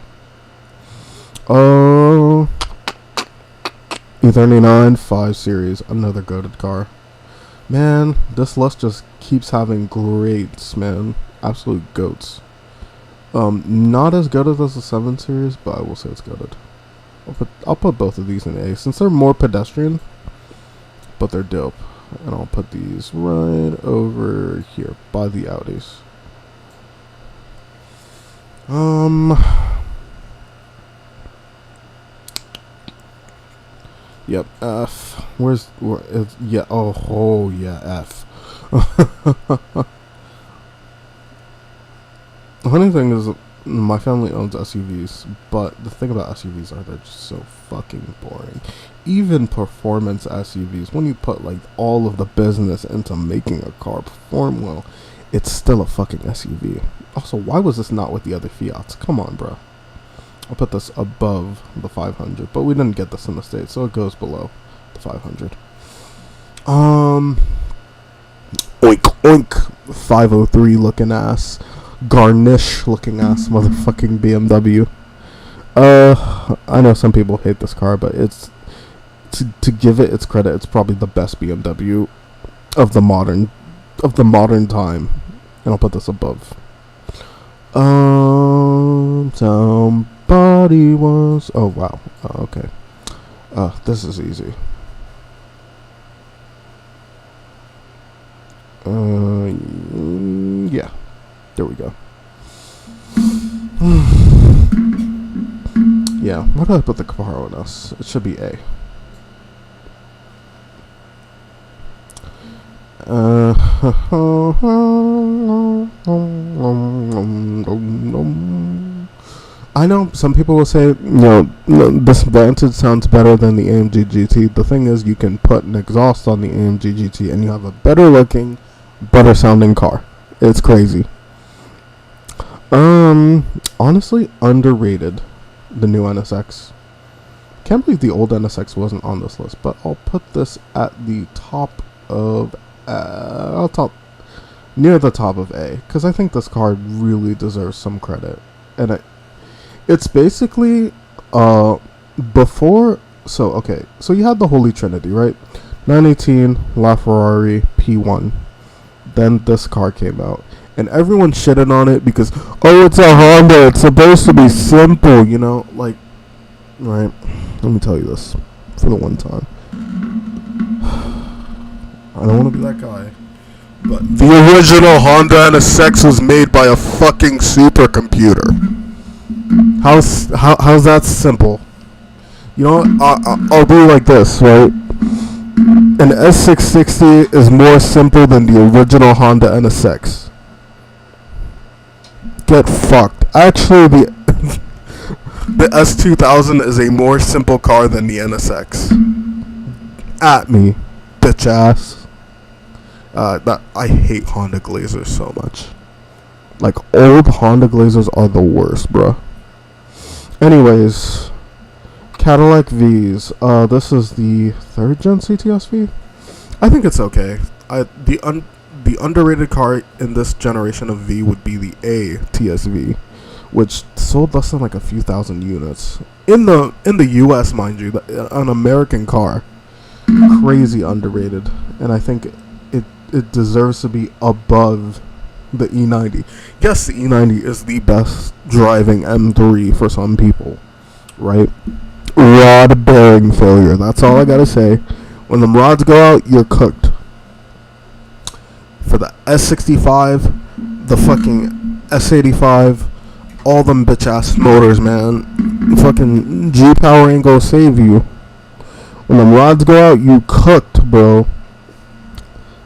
E39 5 Series, another goated car. Man, this list just keeps having greats, man. Absolute goats. Not as goated as the 7 Series, but I will say it's goated. I'll put both of these in A since they're more pedestrian, but they're dope. And I'll put these right over here by the Audis. Yep, F. Yeah, oh yeah, F. The funny thing is, my family owns SUVs, but the thing about SUVs are they're just so fucking boring. Even performance SUVs, when you put like all of the business into making a car perform well, it's still a fucking SUV. Also, why was this not with the other Fiats? Come on, bro. I'll put this above the 500, but we didn't get this in the States, so it goes below the 500. Oink oink, 503 looking ass, garnish looking ass, motherfucking BMW. I know some people hate this car, but it's to give it its credit, it's probably the best BMW of the modern time, and I'll put this above. Somebody was. Oh wow. Okay. This is easy. Yeah. There we go. Yeah. Why did I put the Camaro in us? It should be A. I know some people will say, no, this Vantage sounds better than the AMG GT. The thing is, you can put an exhaust on the AMG GT and you have a better looking, better sounding car. It's crazy. Honestly, underrated, the new NSX. Can't believe the old NSX wasn't on this list, but I'll put this at the top of, near the top of A, because I think this car really deserves some credit. And it's basically, before, so you had the Holy Trinity, right? 918, LaFerrari, P1. Then this car came out. And everyone shitted on it because, oh, it's a Honda, it's supposed to be simple, like, right? Let me tell you this for the one time. I don't want to be that guy, but the original Honda NSX was made by a fucking supercomputer. How's that simple? You know what? I'll do it like this, right? An S660 is more simple than the original Honda NSX. Get fucked. Actually, The S2000 is a more simple car than the NSX. At me, bitch ass. I hate Honda Glazers so much. Like, old Honda Glazers are the worst, bro. Anyways, Cadillac V's. This is the 3rd gen CTS V. I think it's okay. The underrated car in this generation of V would be the A TSV, which sold less than like a few thousand units in the U.S. mind you, an American car. Crazy underrated, and I think it deserves to be above the E90. Yes, the E90 is the best driving M3 for some people, right? Rod bearing failure. That's all I gotta say. When the rods go out, you're cooked. For the S65, the fucking S85, all them bitch ass motors, man. Fucking G Power ain't gonna save you. When them rods go out, you cooked, bro.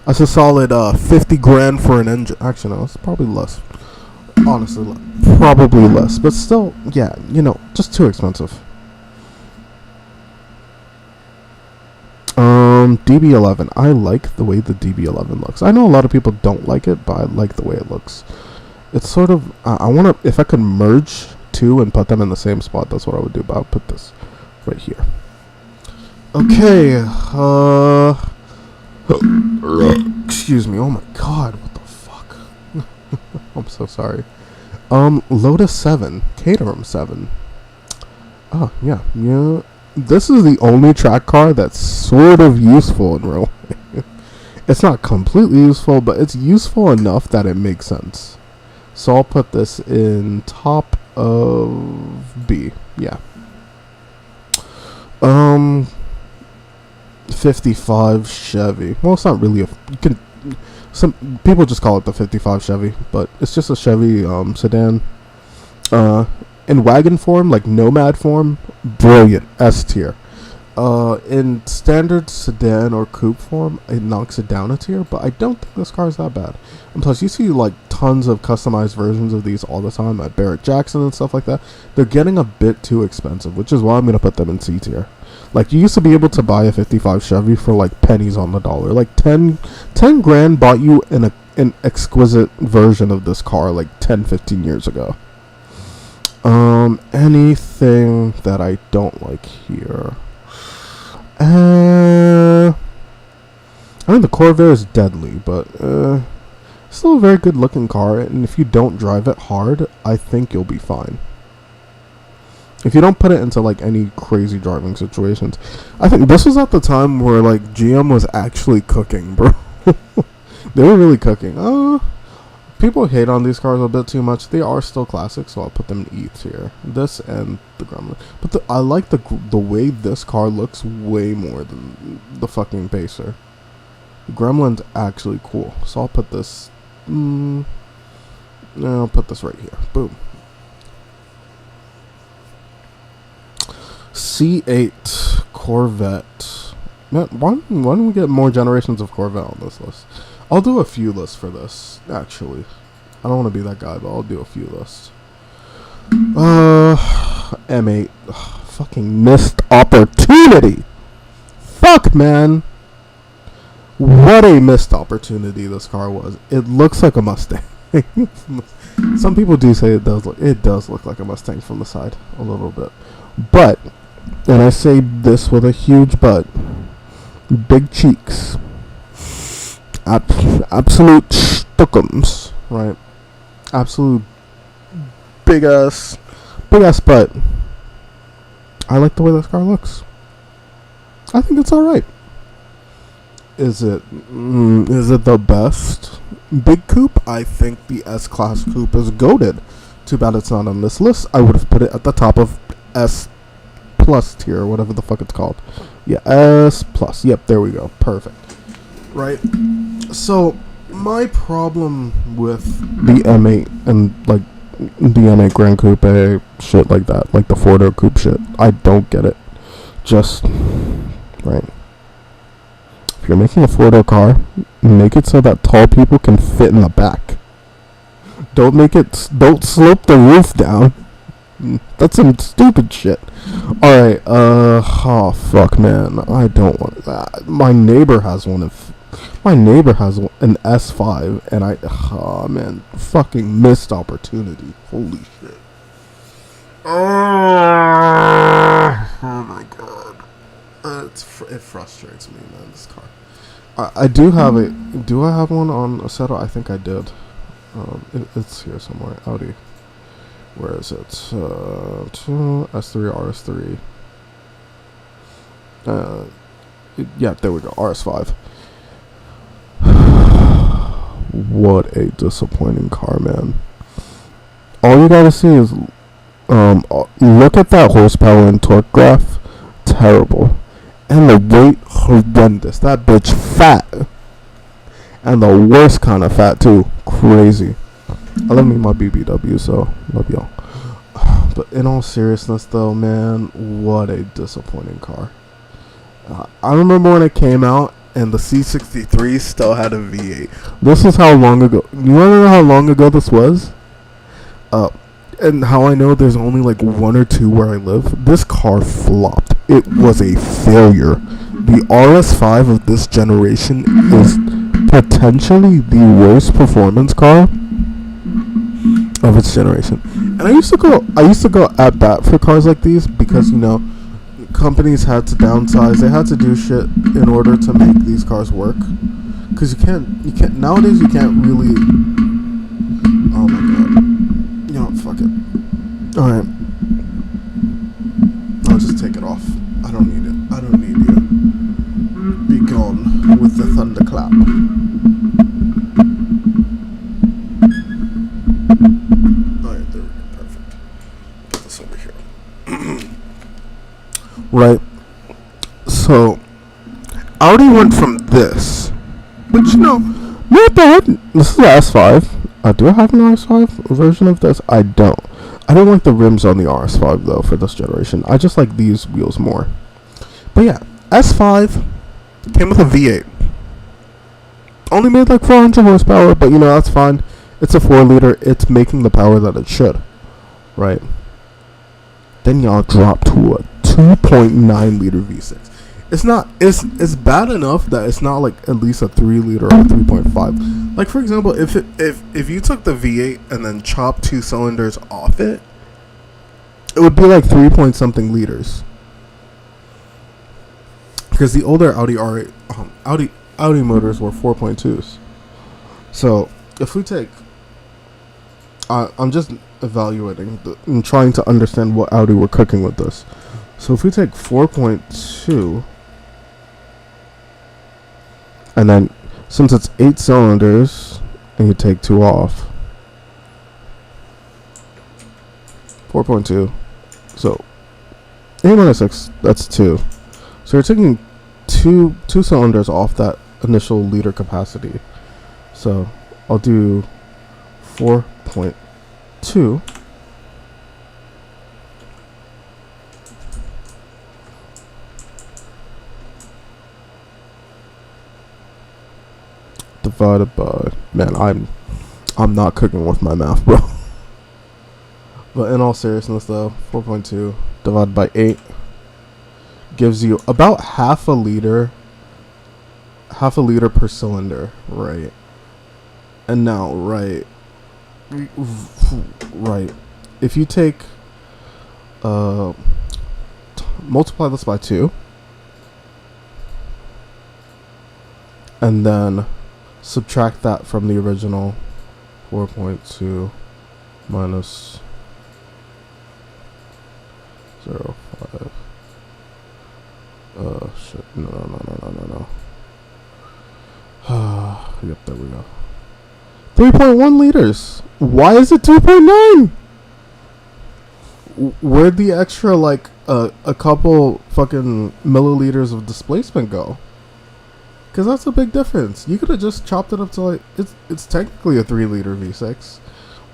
That's a solid 50 grand for an engine. Actually, no, it's probably less. Honestly, probably less. But still, yeah, just too expensive. DB11. I like the way the DB11 looks. I know a lot of people don't like it, but I like the way it looks. It's sort of, I want to, if I could merge two and put them in the same spot, that's what I would do, but I'll put this right here. Okay, excuse me, oh my god, what the fuck? I'm so sorry. Lotus 7, Caterham 7. Oh, yeah. This is the only track car that's sort of useful in real life. It's not completely useful, but it's useful enough that it makes sense. So I'll put this in top of B. Yeah. 55 Chevy. Well, it's not really some people just call it the 55 Chevy, but it's just a Chevy sedan. In wagon form, like Nomad form, brilliant, S tier. In standard sedan or coupe form, it knocks it down a tier, but I don't think this car is that bad. And plus, you see like tons of customized versions of these all the time at Barrett Jackson and stuff like that. They're getting a bit too expensive, which is why I'm going to put them in C tier. Like, you used to be able to buy a 55 Chevy for like pennies on the dollar. Like 10 grand bought you an exquisite version of this car like 10-15 years ago. Anything that I don't like here? I think the Corvair is deadly, but still a very good looking car, and if you don't drive it hard, I think you'll be fine. If you don't put it into like any crazy driving situations. I think this was at the time where like GM was actually cooking, bro. They were really cooking. People hate on these cars a bit too much. They are still classics, so I'll put them in E tier. This and the Gremlin. But I like the way this car looks way more than the fucking Pacer. The Gremlin's actually cool, so I'll put this. I'll put this right here. Boom. C8 Corvette. Man, why don't we get more generations of Corvette on this list? I'll do a few lists for this, actually. I don't want to be that guy, but I'll do a few lists. M8. Ugh, fucking missed opportunity. Fuck, man. What a missed opportunity this car was. It looks like a Mustang. Some people do say it does look like a Mustang from the side a little bit. But, and I say this with a huge but, big cheeks. Absolute stuckums, right? Absolute big ass butt. I like the way this car looks. I think it's alright. Is it the best big coupe? I think the S-Class coupe is goated. Too bad it's not on this list. I would have put it at the top of S plus tier, whatever the fuck it's called. Yeah, S plus. Yep, there we go. Perfect. Right? So, my problem with the M8 and, like, the M8 Grand Coupe, shit like that, like the four-door coupe shit, I don't get it. Just, right. If you're making a four-door car, make it so that tall people can fit in the back. Don't slope the roof down That's some stupid shit. Alright, oh fuck, man. I don't want that. My neighbor has one of. My neighbor has an S5, and oh man, fucking missed opportunity. Holy shit. Oh my god. It frustrates me, man, this car. I do have it. Do I have one on Assetto? I think I did. It's here somewhere. Audi. Where is it? S3, RS3. Yeah, there we go. RS5. What a disappointing car, man. All you gotta see is, look at that horsepower and torque graph. Terrible. And the weight, horrendous. That bitch fat. And the worst kind of fat, too. Crazy. I love me my BBW, so love y'all. But in all seriousness, though, man, what a disappointing car. I remember when it came out, and the C63 still had a V8. This is how long ago. You want to know how long ago this was? And how I know there's only like one or two where I live. This car flopped. It was a failure. The RS5 of this generation is potentially the worst performance car of its generation. And I used to go at bat for cars like these because, you know, companies had to downsize. They had to do shit in order to make these cars work. Because you can't nowadays you can't really. Oh my god. You know, fuck it. Alright. I'll just take it off. I don't need it. I don't need you. Be gone with the thunderclap. Alright, there we go. Perfect. Put this over here. Right. So, Audi went from this, which, you know, not bad. This is the S5. Do I have an RS5 version of this? I don't. I don't like the rims on the RS5, though, for this generation. I just like these wheels more. But yeah, S5 came with a V8. Only made like 400 horsepower, but, you know, that's fine. It's a 4-liter. It's making the power that it should. Right? Then y'all drop to a 2.9-liter V6. It's bad enough that it's not like at least a 3-liter or a 3.5. Like, for example, if you took the V8 and then chopped 2 cylinders off it, it would be like 3 point something liters. Because the older Audi motors were 4.2s. So if we take, I'm just evaluating and trying to understand what Audi were cooking with this. So if we take 4.2, and then since it's 8 cylinders, and you take 2 off, 4.2, so 8 minus 6, that's 2. So you're taking two cylinders off that initial liter capacity. So I'll do 4.2 divided by, man, I'm not cooking with my math, bro. But in all seriousness, though, 4.2 divided by 8 gives you about half a liter per cylinder, right? And now, right, if you take multiply this by 2, and then subtract that from the original 4.2 minus 0.5. Shit. No. Yep, there we go. 3.1 liters. Why is it 2.9? Where'd the extra, like, a couple fucking milliliters of displacement go? Because that's a big difference. You could have just chopped it up to, like, it's technically a 3-liter V6.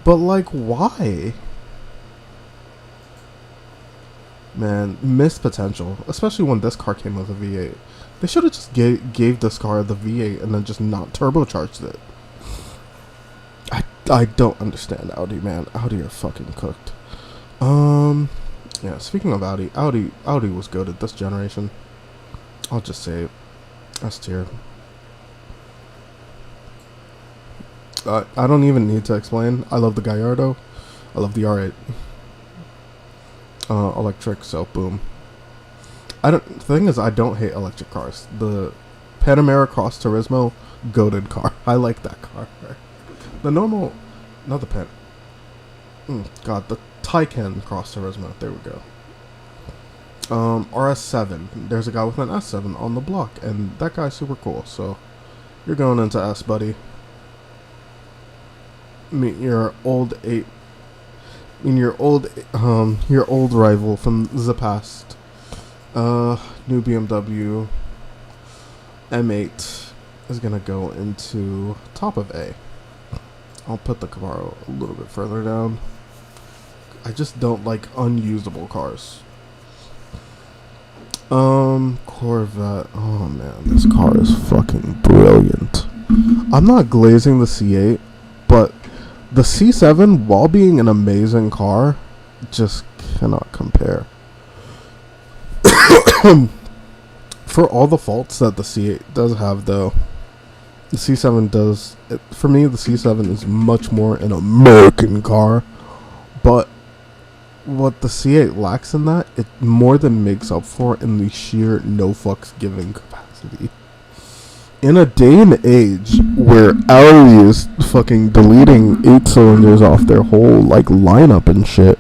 But, like, why? Man, missed potential. Especially when this car came with a V8. They should have just gave this car the V8 and then just not turbocharged it. I don't understand Audi, man. Audi are fucking cooked. Yeah. Speaking of Audi was good at this generation. I'll just say it. S tier. I don't even need to explain. I love the Gallardo. I love the R8. Electric, so boom. The thing is, I don't hate electric cars. The Panamera Cross Turismo, goated car. I like that car. The normal, not the the Taycan Cross Turismo. There we go. RS7. There's a guy with an S7 on the block, and that guy's super cool. So, you're going into S, buddy. Meet your old your old rival from the past. New BMW M8 is gonna go into top of A. I'll put the Camaro a little bit further down. I just don't like unusable cars. Corvette. Oh man, this car is fucking brilliant. I'm not glazing the C8, but the C7, while being an amazing car, just cannot compare. For all the faults that the C8 does have, though, the C7 does. For me, the C7 is much more an American car, but what the C8 lacks in that, it more than makes up for in the sheer no fucks giving capacity. In a day and age where Audi is fucking deleting 8 cylinders off their whole like lineup and shit,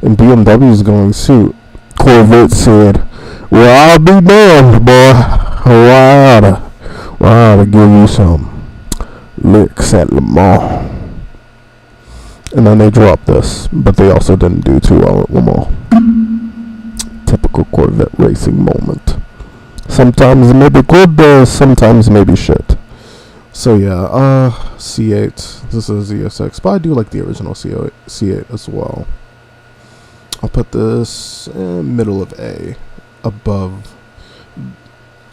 and BMW is going suit, Corvette said, "Well, I'll be damned, boy. Well, I ought to give you some licks at Le Mans." And then they dropped this, but they also didn't do too well at Le Mans. Typical Corvette racing moment. Sometimes it may be good, sometimes it may be shit. So yeah, C8. This is ESX, but I do like the original C8 as well. I'll put this in middle of A, above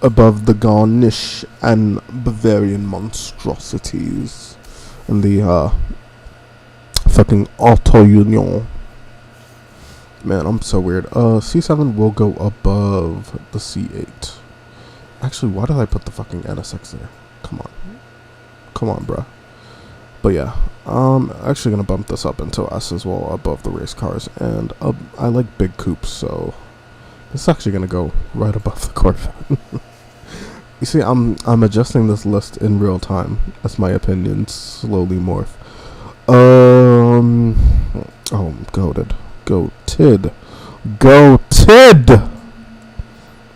the Garnish and Bavarian monstrosities, and the fucking Auto Union. Man, I'm so weird. C7 will go above the C8. Actually, why did I put the fucking NSX there? Come on, bruh. But yeah, I'm actually gonna bump this up into S as well, above the race cars, and I like big coupes, so it's actually gonna go right above the Corvette. You see, I'm adjusting this list in real time as my opinions slowly morph. Goated.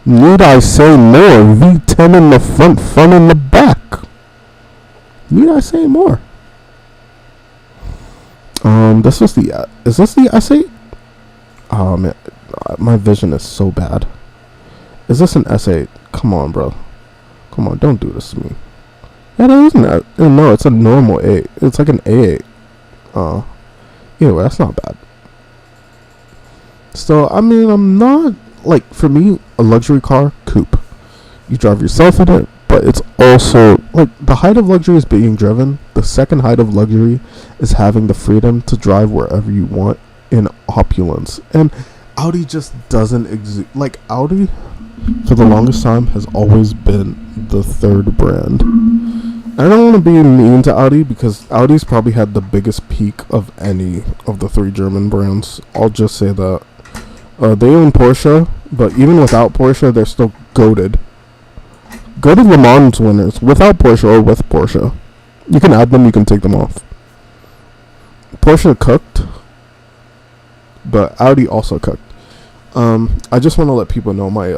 Need I say more? V10 in the front in the back. Need I say more? Is this the S8? Oh man, my vision is so bad. Is this an S8? Come on, bro. Come on, don't do this to me. Yeah, that isn't that. No, it's a normal 8. It's like an A8. Anyway, that's not bad. So, I mean, I'm not, like, for me, a luxury car, coupe. You drive yourself in it, but it's also, like, the height of luxury is being driven. The second height of luxury is having the freedom to drive wherever you want in opulence. And Audi just doesn't exist. Like, Audi, for the longest time, has always been the third brand. I don't want to be mean to Audi because Audi's probably had the biggest peak of any of the 3 German brands. I'll just say that. They own Porsche, but even without Porsche, they're still goated. Goated Le Mans winners, without Porsche or with Porsche. You can add them, you can take them off. Porsche cooked, but Audi also cooked. I just want to let people know my,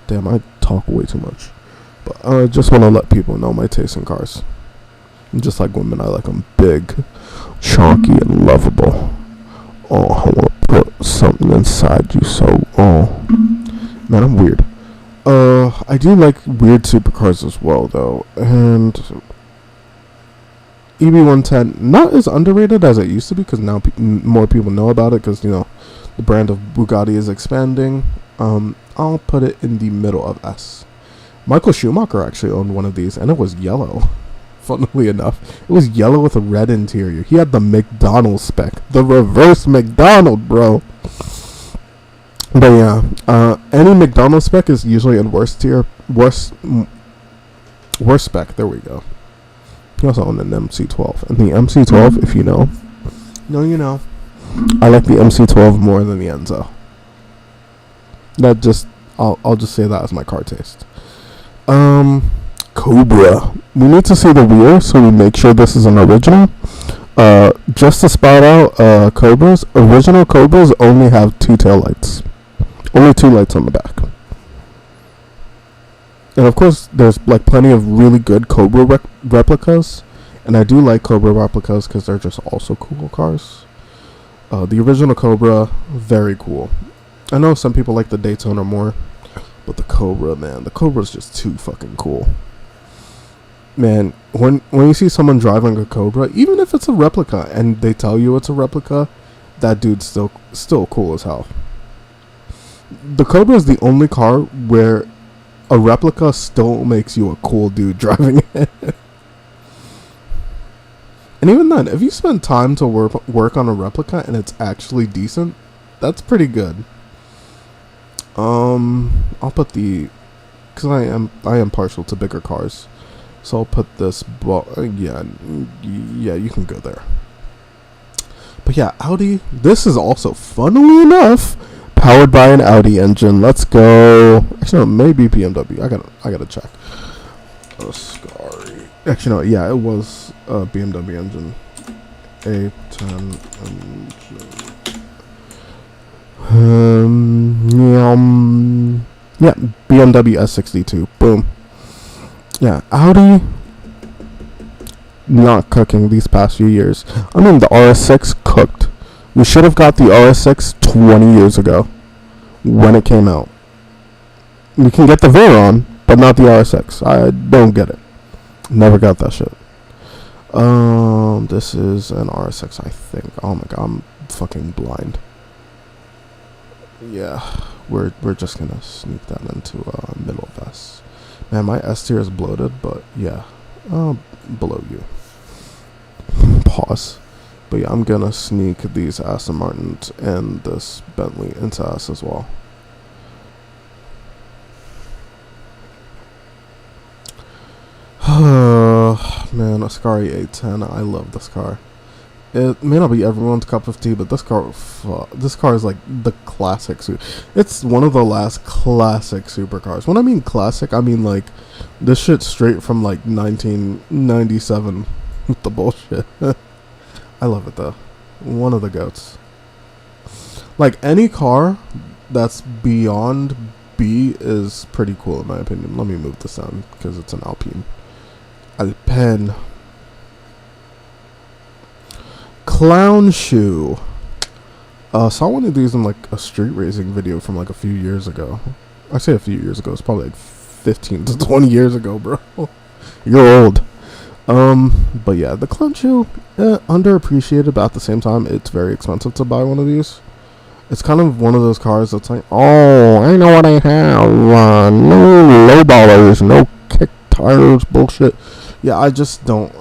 damn, I talk way too much. But I just want to let people know my taste in cars. Just like women, I like them big, chunky, and lovable. Oh, I want to put something inside you, so, man, I'm weird. I do like weird supercars as well, though, and EB110, not as underrated as it used to be, because now more people know about it, because, you know, the brand of Bugatti is expanding. I'll put it in the middle of S. Michael Schumacher actually owned one of these, and it was yellow. funnily enough. It was yellow with a red interior. He had the McDonald's spec. The reverse McDonald, bro. But yeah, any McDonald's spec is usually in worst spec. There we go. He also owned an MC12. And the MC12, if you know, you know. I like the MC12 more than the Enzo. I'll just say that as my car taste. Cobra. We need to see the wheel, so we make sure this is an original. Just to spout out, Cobras. Original Cobras only have 2 tail lights. Only 2 lights on the back. And of course, there's like plenty of really good Cobra replicas. And I do like Cobra replicas because they're just also cool cars. The original Cobra, very cool. I know some people like the Daytona more, but the Cobra, man, the Cobra's just too fucking cool. Man, when you see someone driving a Cobra, even if it's a replica and they tell you it's a replica, that dude's still cool as hell. The Cobra is the only car where a replica still makes you a cool dude driving it. And even then, if you spend time to work on a replica and it's actually decent, that's pretty good. I'll put because I am partial to bigger cars, so I'll put this. Yeah, you can go there. But yeah, Audi. This is also, funnily enough, powered by an Audi engine. Let's go. Actually, no, maybe BMW. I gotta check. Ascari. Actually, no. Yeah, it was a BMW engine. A10 engine. Yeah, BMW S62. Boom. Yeah, Audi not cooking these past few years. I mean, the RS6 cooked. We should have got the RS6 20 years ago when it came out. We can get the Veyron, but not the RS6. I don't get it. Never got that shit. This is an RS6, I think. Oh my god, I'm fucking blind. Yeah, we're just gonna sneak that into middle of S. Man, my S tier is bloated, but yeah, below you. Pause. But yeah, I'm gonna sneak these Aston Martins and this Bentley into S as well. Man, Ascari A10. I love this car. It may not be everyone's cup of tea, but this car is like the classic. It's one of the last classic supercars. When I mean classic, I mean like this shit straight from like 1997 with the bullshit. I love it though. One of the goats. Like any car that's beyond B is pretty cool in my opinion. Let me move this down because it's an Alpine. Alpine. Clown shoe. Saw one of these in like a street racing video from like a few years ago. I say a few years ago. It's probably like 15 to 20 years ago, bro. You're old. But yeah, the clown shoe, underappreciated, but at the same time, it's very expensive to buy one of these. It's kind of one of those cars that's like, oh, I know what I have. No lowballers, no kick tires, bullshit. Yeah, I just don't.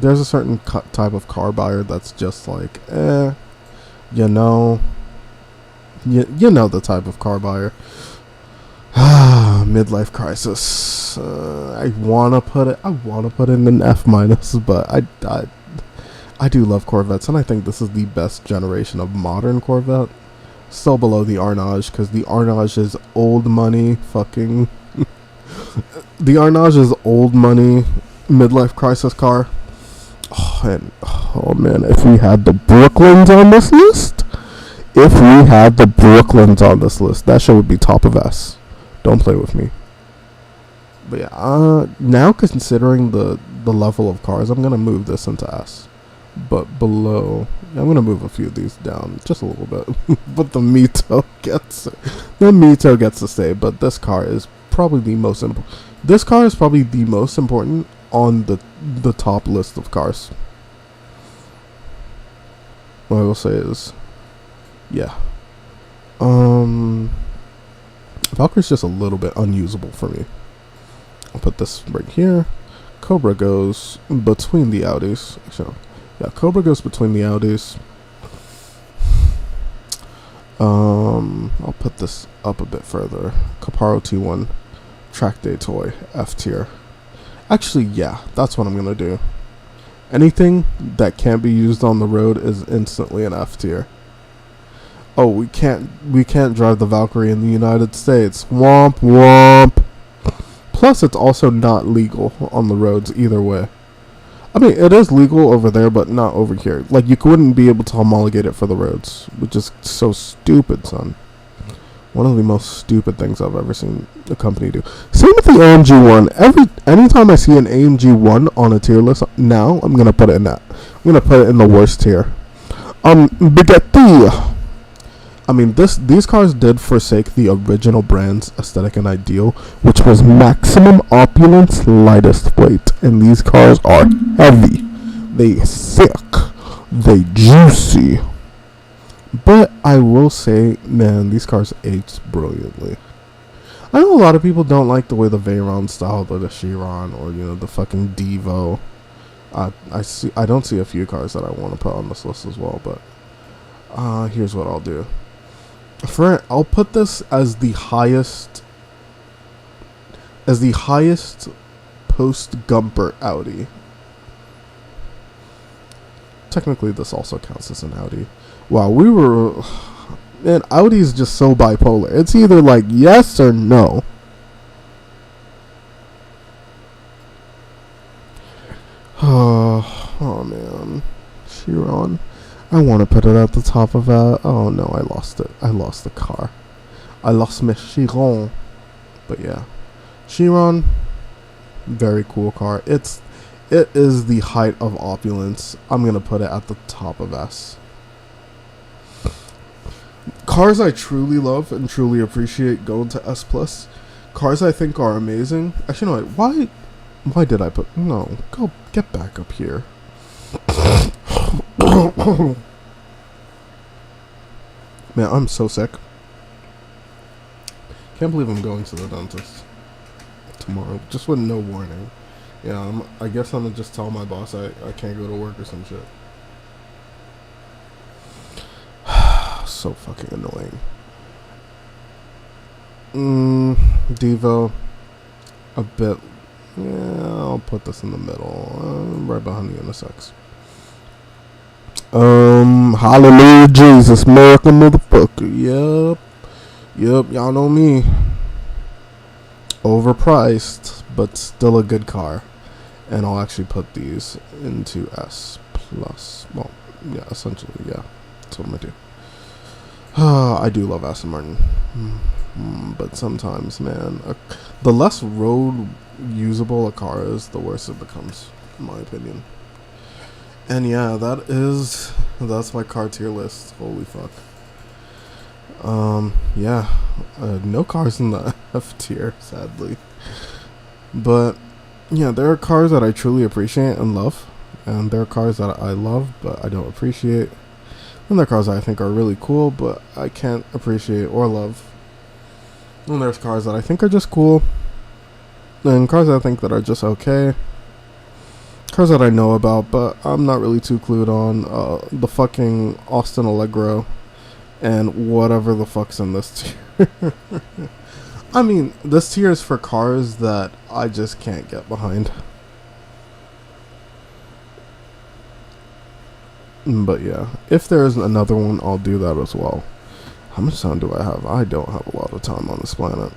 There's a certain type of car buyer that's just like, you know the type of car buyer. Midlife crisis. I wanna put it in an F minus, but I do love Corvettes, and I think this is the best generation of modern Corvette. Still below the Arnage, because the Arnage is old money. Fucking the Arnage is old money midlife crisis car. Oh man, if we had the Brooklyns on this list, that shit would be top of S. Don't play with me. But yeah, now considering the level of cars, I'm gonna move this into S. But below, I'm gonna move a few of these down just a little bit. But the Mito gets to stay. But this car is probably the most important. This car is probably the most important on the top list of cars. What I will say is, yeah, Valkyrie's just a little bit unusable for me. I'll put this right here Cobra goes between the Audis. Actually, yeah, Cobra goes between the Audis. I'll put this up a bit further. Caparo T1 Track Day Toy F tier. Actually, yeah, that's what I'm gonna do. Anything that can't be used on the road is instantly an F tier. Oh, we can't drive the Valkyrie in the United States. Womp womp. Plus, it's also not legal on the roads either way. I mean, it is legal over there, but not over here. Like, you wouldn't be able to homologate it for the roads, which is so stupid, son. One of the most stupid things I've ever seen a company do. Same with the AMG one. Anytime I see an AMG one on a tier list, now I'm gonna put it in that. I'm gonna put it in the worst tier. Bugatti. I mean, these cars did forsake the original brand's aesthetic and ideal, which was maximum opulence, lightest weight. And these cars are heavy. They thick. They juicy. But I will say, man, these cars aged brilliantly. I know a lot of people don't like the way the Veyron styled or the Chiron or, the fucking Devo. I don't see a few cars that I want to put on this list as well, but here's what I'll do. I'll put this as the highest post-Gumper Audi. Technically, this also counts as an Audi. Wow, man, Audi is just so bipolar. It's either like yes or no. Oh man, Chiron. I want to put it at the top of that. Oh no, I lost it. I lost the car. I lost my Chiron. But yeah, Chiron, very cool car. It is the height of opulence. I'm gonna put it at the top of S. Cars I truly love and truly appreciate going to S plus. Cars I think are amazing. Actually, no, why did I put no? Go get back up here. Man, I'm so sick. Can't believe I'm going to the dentist tomorrow, just with no warning. Yeah, I guess I'm gonna just tell my boss I can't go to work or some shit. So fucking annoying. Devo, a bit. Yeah, I'll put this in the middle, right behind the NSX. Hallelujah, Jesus, miracle, motherfucker. Yep, y'all know me. Overpriced, but still a good car. And I'll actually put these into S plus. Well, yeah, essentially, yeah. That's what I'm gonna do. I do love Aston Martin. But sometimes, man, the less road usable a car is, the worse it becomes, in my opinion. And yeah, that's my car tier list. Holy fuck. Yeah, no cars in the F tier, sadly. But yeah, there are cars that I truly appreciate and love, and there are cars that I love but I don't appreciate. And there are cars I think are really cool but I can't appreciate or love. And there's cars that I think are just cool, and cars that I think that are just okay. Cars that I know about but I'm not really too clued on. The fucking Austin Allegro and whatever the fuck's in this tier. I mean, this tier is for cars that I just can't get behind. But yeah, if there's another one, I'll do that as well. How much time do I have? I don't have a lot of time on this planet.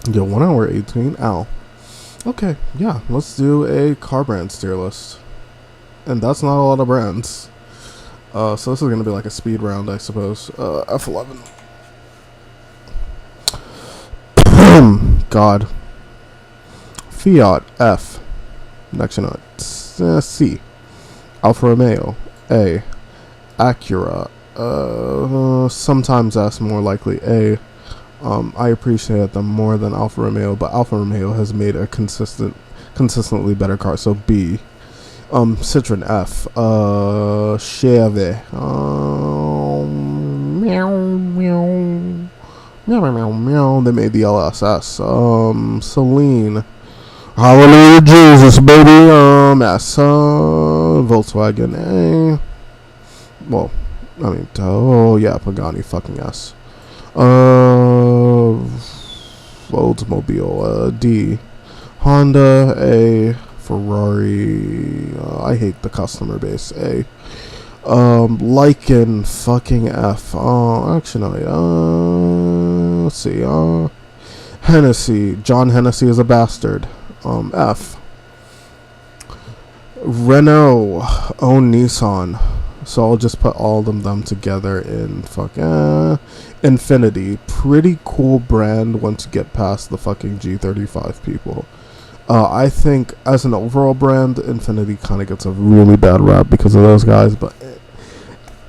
Yo, 1 hour 18? Ow. Okay, yeah, let's do a car brand tier list. And that's not a lot of brands. So this is going to be like a speed round, I suppose. F11. God. Fiat, F. Next one, C. Alfa Romeo, A. Acura, sometimes S, more likely A. I appreciate them more than Alfa Romeo, but Alfa Romeo has made a consistently better car, so B. Citroen, F. Chevy, meow, meow, meow, meow. They made the LSS. Celine, Hallelujah, Jesus, baby. S, Volkswagen A. Well, I mean, oh yeah, Pagani fucking S. Oldsmobile D. Honda A. Ferrari. I hate the customer base A. Lycan fucking F. Actually, no. Let's see. Hennessy. John Hennessy is a bastard. F. Renault. Own Nissan. So I'll just put all of them together in Infinity. Pretty cool brand once you get past the fucking G35 people. I think as an overall brand, Infinity kind of gets a really bad rap because of those guys. But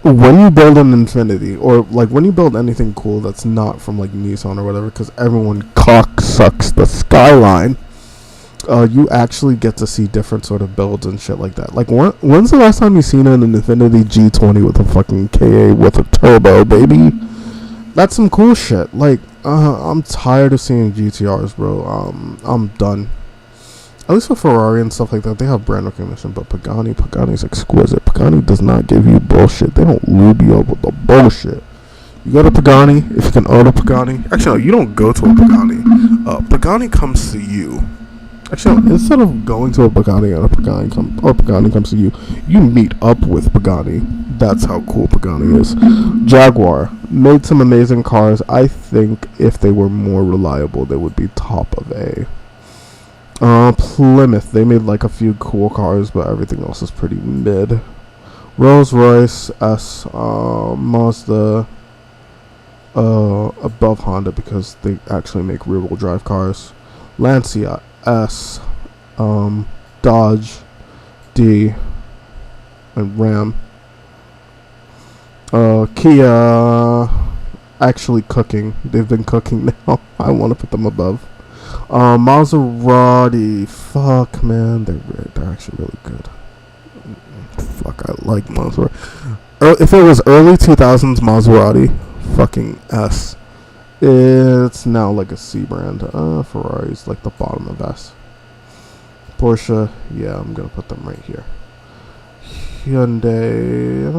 when you build an Infinity, or like when you build anything cool that's not from like Nissan or whatever, because everyone cock sucks the Skyline, you actually get to see different sort of builds and shit like that. Like, when's the last time you seen an Infinity G20 with a fucking KA with a turbo, baby? That's some cool shit. Like, I'm tired of seeing GTRs, bro. I'm done. At least for Ferrari and stuff like that, they have brand recognition. But Pagani's exquisite. Pagani does not give you bullshit. They don't lube you up with the bullshit. You go to Pagani, if you can own a Pagani. Actually, no, you don't go to a Pagani. Pagani comes to you. Actually, no, instead of going to a Pagani and Pagani comes to you, you meet up with Pagani. That's how cool Pagani is. Jaguar made some amazing cars. I think if they were more reliable, they would be top of A. Plymouth, they made like a few cool cars, but everything else is pretty mid. Rolls-Royce S. Mazda above Honda because they actually make rear-wheel drive cars. Lancia S. Dodge D. And Ram. Kia actually cooking. They've been cooking now. I want to put them above. Maserati, fuck man, they're actually really good. Fuck, I like Maserati. If it was early 2000s Maserati, fucking S. It's now like a C brand. Ferrari's like the bottom of S. Porsche, yeah, I'm gonna put them right here. Hyundai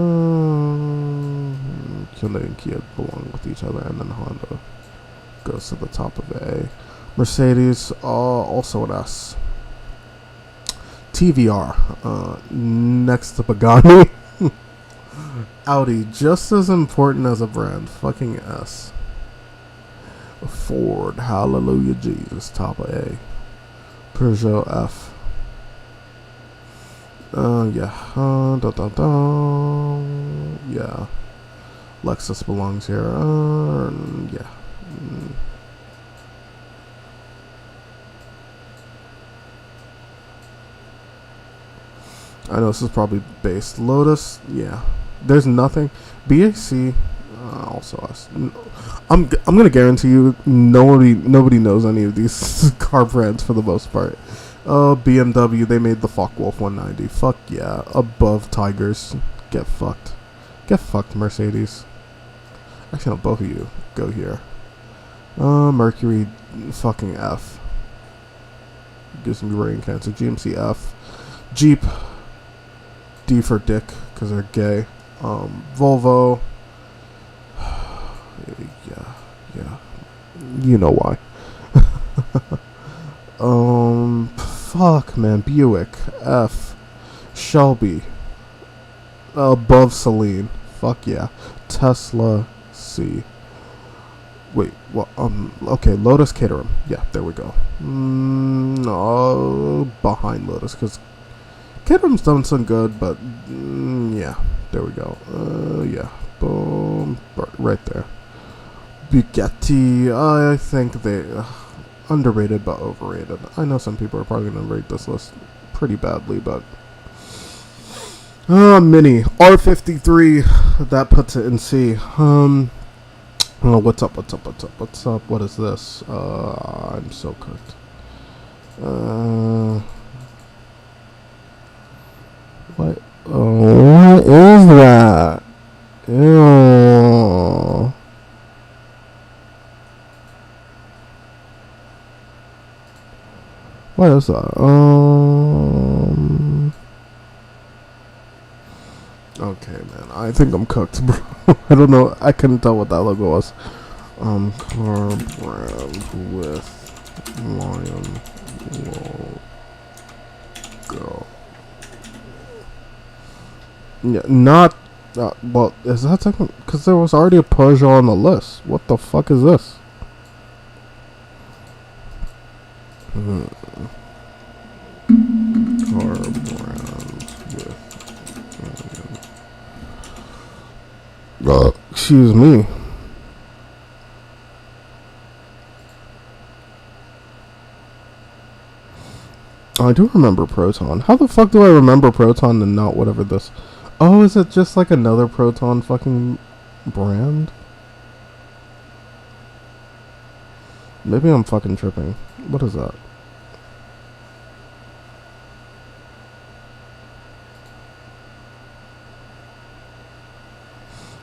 and Kia belong with each other, and then Honda goes to the top of A. Mercedes, also an S. TVR, next to Pagani. Audi, just as important as a brand, fucking S. Ford, hallelujah Jesus, top of A. Peugeot F. Yeah. Lexus belongs here. Yeah. I know this is probably based. Lotus, yeah. There's nothing. BAC, also us. I'm gonna guarantee you nobody knows any of these car brands for the most part. BMW, they made the Focke-Wulf 190. Fuck yeah. Above Tigers. Get fucked. Get fucked, Mercedes. Actually, no, both of you go here. Mercury, fucking F. Gives me brain cancer. GMC F. Jeep, D for dick, because they're gay. Volvo, yeah, you know why. Fuck, man, Buick, F. Shelby, above Celine, fuck yeah. Tesla, C. Wait, what? Okay, Lotus Caterham, yeah, there we go. No, behind Lotus, because Caterham's done some good, but yeah, there we go. Yeah, boom, right there. Bugatti, I think they underrated but overrated. I know some people are probably gonna rate this list pretty badly, but Mini R53, that puts it in C. What's up? What is this? I'm so cooked. What? What is that? Ew. What is that? Okay, man. I think I'm cooked, bro. I don't know. I couldn't tell what that logo was. Car brand with lion logo. Yeah, not. Well, is that second? Because there was already a Peugeot on the list. What the fuck is this? Car brand with. Excuse me. I do remember Proton. How the fuck do I remember Proton and not whatever this? Oh, is it just like another Proton fucking brand? Maybe I'm fucking tripping. What is that?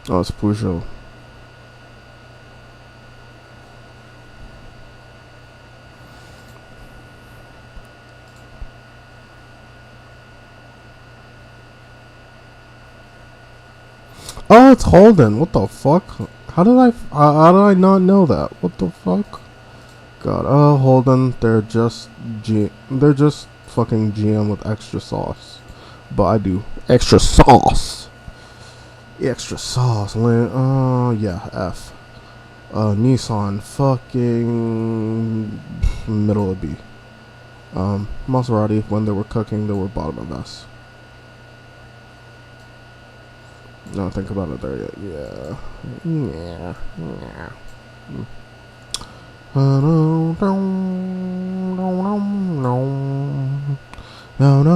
Oh, it's Peugeot. Oh, it's Holden. What the fuck? How did I not know that? What the fuck? God, Holden. They're just fucking GM with extra sauce. But I do extra sauce. Extra sauce. Yeah, F. Nissan, fucking middle of B. Maserati, when they were cooking, they were bottom of S. No, think about it there yet. Yeah.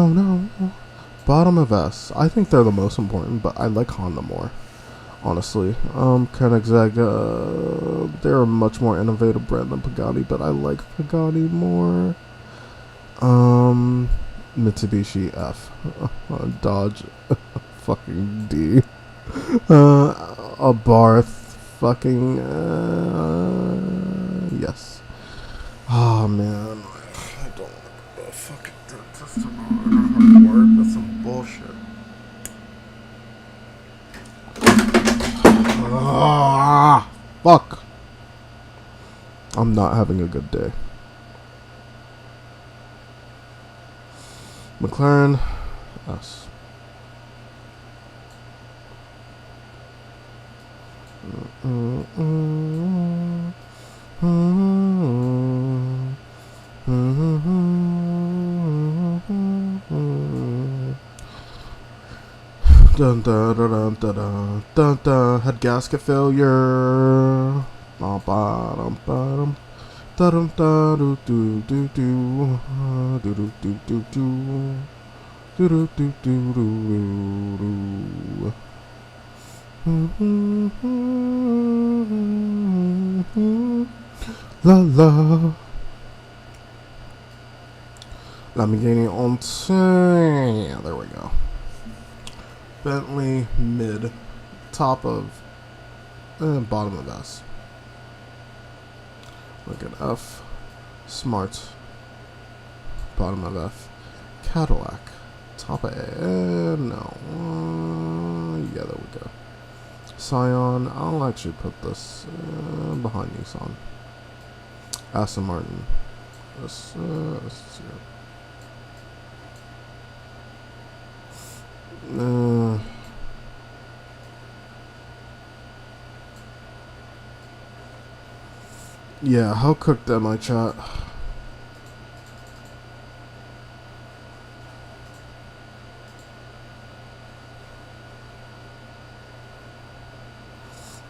No. Bottom of S. I think they're the most important, but I like Honda more. Honestly. Koenigsegg, they're a much more innovative brand than Pagani, but I like Pagani more. Mitsubishi F. Dodge fucking D. Abarth fucking yes. Oh man, I don't want to fucking dentist tomorrow. I don't have to work. That's some bullshit. Fuck. I'm not having a good day. McLaren S. Dun dun dun dun dun dun dun. Had gasket failure. Bottom bottom. Dum da do do do do do do do do do do do do do. La la. Lamborghini on. Yeah, there we go. Bentley mid, top of, bottom of S. Look at F. Smart. Bottom of F. Cadillac. Top of A. No. Yeah, there we go. Scion. I'll actually put this behind Nissan. Aston Martin. This. Yeah, how cooked am I, chat?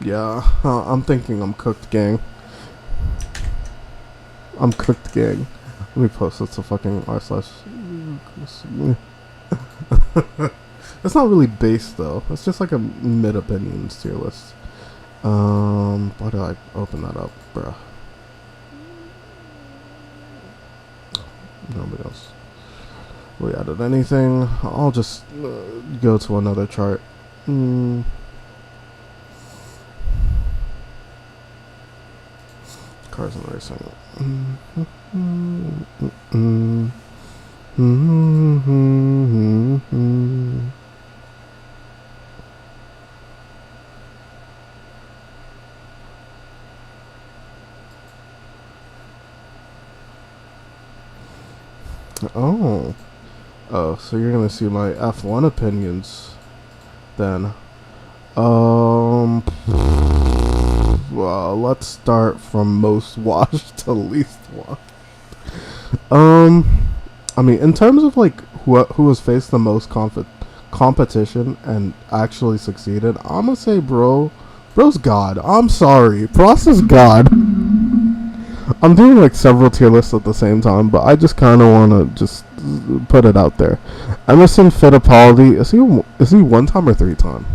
Yeah, I'm thinking I'm cooked, gang. I'm cooked, gang. Let me post it to fucking r/. It's not really based though. It's just like a mid opinions tier list. Why did I open that up, bruh? Nobody else. We added anything. I'll just go to another chart. Cars and racing. Oh. Oh, so you're gonna see my F1 opinions then. Um, well, let's start from most washed to least washed. I mean, in terms of like who has faced the most competition and actually succeeded, I'm gonna say, bro's God. I'm sorry, Prost is God. I'm doing like several tier lists at the same time, but I just kind of want to just put it out there. Emerson Fittipaldi, is he one time or three time?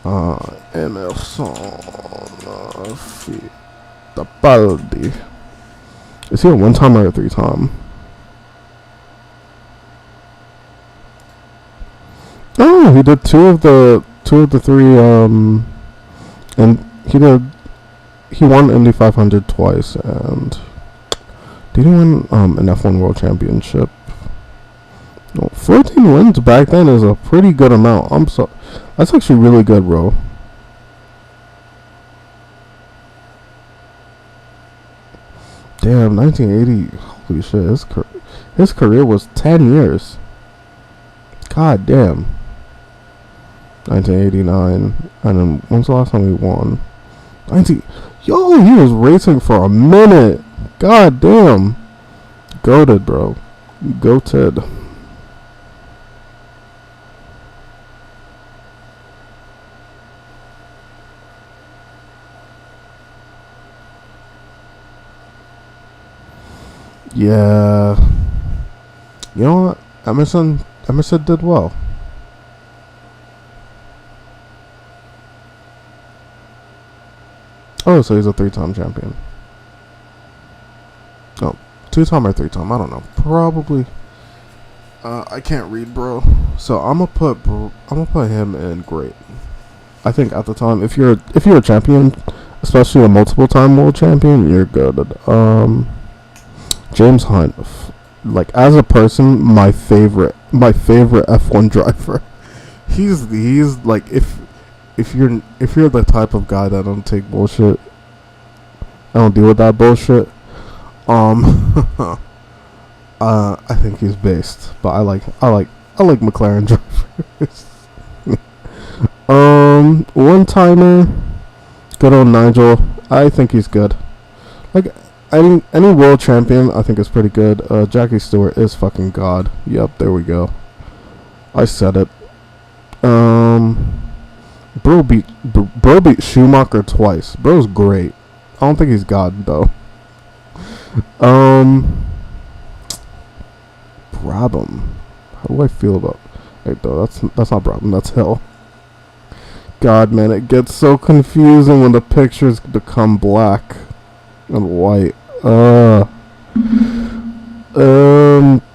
Emerson Fittipaldi. Is he a one time or a three time? Oh, he did two of the three. And he won Indy 500 twice, and did he win an F1 World Championship? No, 14 wins back then is a pretty good amount. That's actually really good, bro. Damn, 1980. Holy shit, his career was 10 years. God damn. 1989, and then when's the last time he won? Yo, he was racing for a minute. God damn. Goated, bro. Goated. Yeah. You know what? Emerson did well. Oh, so he's a three-time champion. No, two-time or three-time. I don't know. Probably. I can't read, bro. So I'm gonna put him in great. I think at the time, if you're a champion, especially a multiple-time world champion, you're good. James Hunt, like as a person, my favorite F1 driver. He's like if you're the type of guy that don't take bullshit, I don't deal with that bullshit. I think he's based, but I like McLaren drivers. One timer, good old Nigel. I think he's good. Like any world champion, I think is pretty good. Jackie Stewart is fucking god. Yep, there we go. I said it. Bro beat Schumacher twice. Bro's great. I don't think he's god though. Brabham. How do I feel about? Wait, though, that's not Brabham. That's Hill. God, man, it gets so confusing when the pictures become black and white.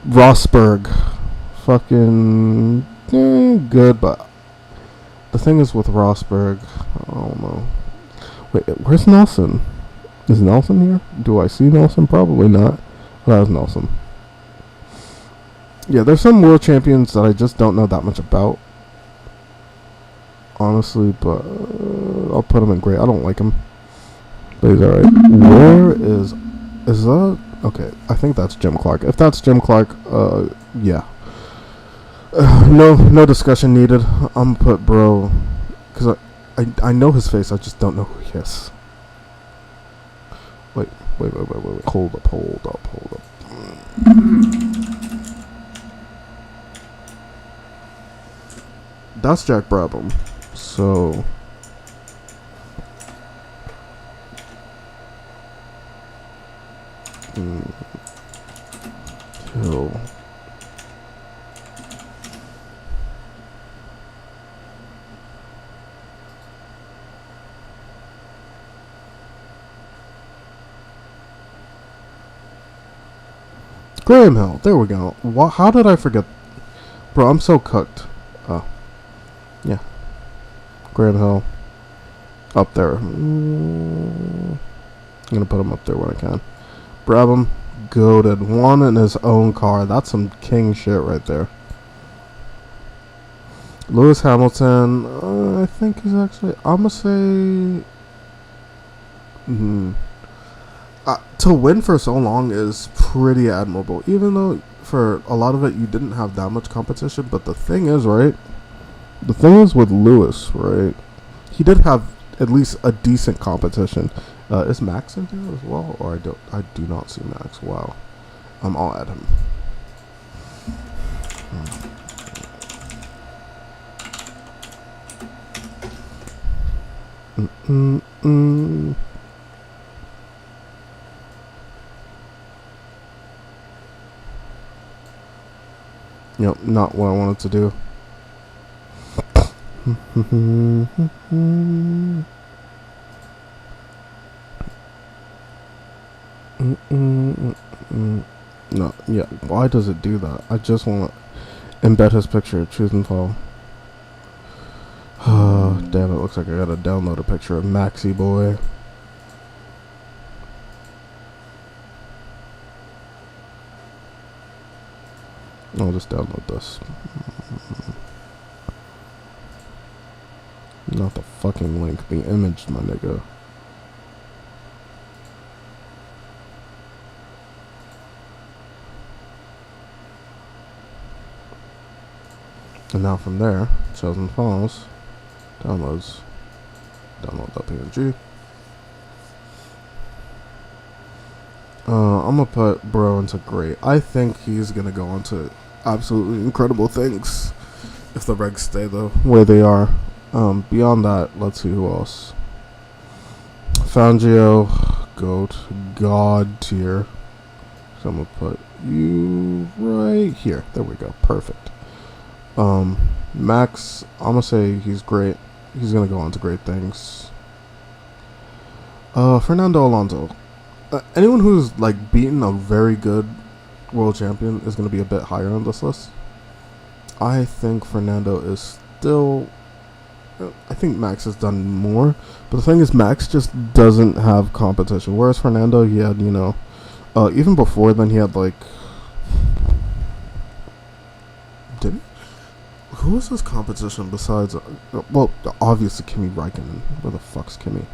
Rosberg, fucking good, but the thing is with Rosberg, I don't know. Wait, where's Nelson? Is Nelson here? Do I see Nelson? Probably not. That was Nelson. Yeah, there's some world champions that I just don't know that much about, honestly, but I'll put him in great. I don't like him, but he's alright. Where is that? Okay, I think that's Jim Clark. If that's Jim Clark, yeah. No discussion needed. I'm gonna put bro, because I know his face, I just don't know who he is. Wait. Hold up. That's Jack Brabham. So Hill. Graham Hill. There we go. How did I forget? Bro, I'm so cooked. Oh. Yeah. Graham Hill. Up there. I'm going to put him up there when I can. Brabham. Goated. One in his own car. That's some king shit right there. Lewis Hamilton. I think he's actually... I'm going to say... To win for so long is pretty admirable. Even though for a lot of it you didn't have that much competition. But the thing is, right? The thing is with Lewis, right? He did have at least a decent competition. Is Max in here as well, or I do not see Max. Wow, I'll add him. Yep, not what I wanted to do. No, yeah. Why does it do that? I just want to embed his picture. Choose and fall. Oh, damn! It looks like I gotta download a picture of Maxi boy. I'll just download this. Not the fucking link, the image, my nigga. And now from there, Chosen Files, downloads, download that PNG. I'm gonna put Bro into great. I think he's gonna go on to absolutely incredible things if the regs stay the way they are. Beyond that, let's see who else. Fangio, GOAT, God tier. So I'm gonna put you right here. There we go. Perfect. Max, I'm gonna say he's great. He's gonna go on to great things. Fernando Alonso. Anyone who's like beaten a very good world champion is gonna be a bit higher on this list. I think Fernando is still. I think Max has done more, but the thing is, Max just doesn't have competition. Whereas Fernando, he had, even before then, he had like. Didn't. Who was his competition besides? Well, obviously Kimi Räikkönen. Where the fuck's Kimi?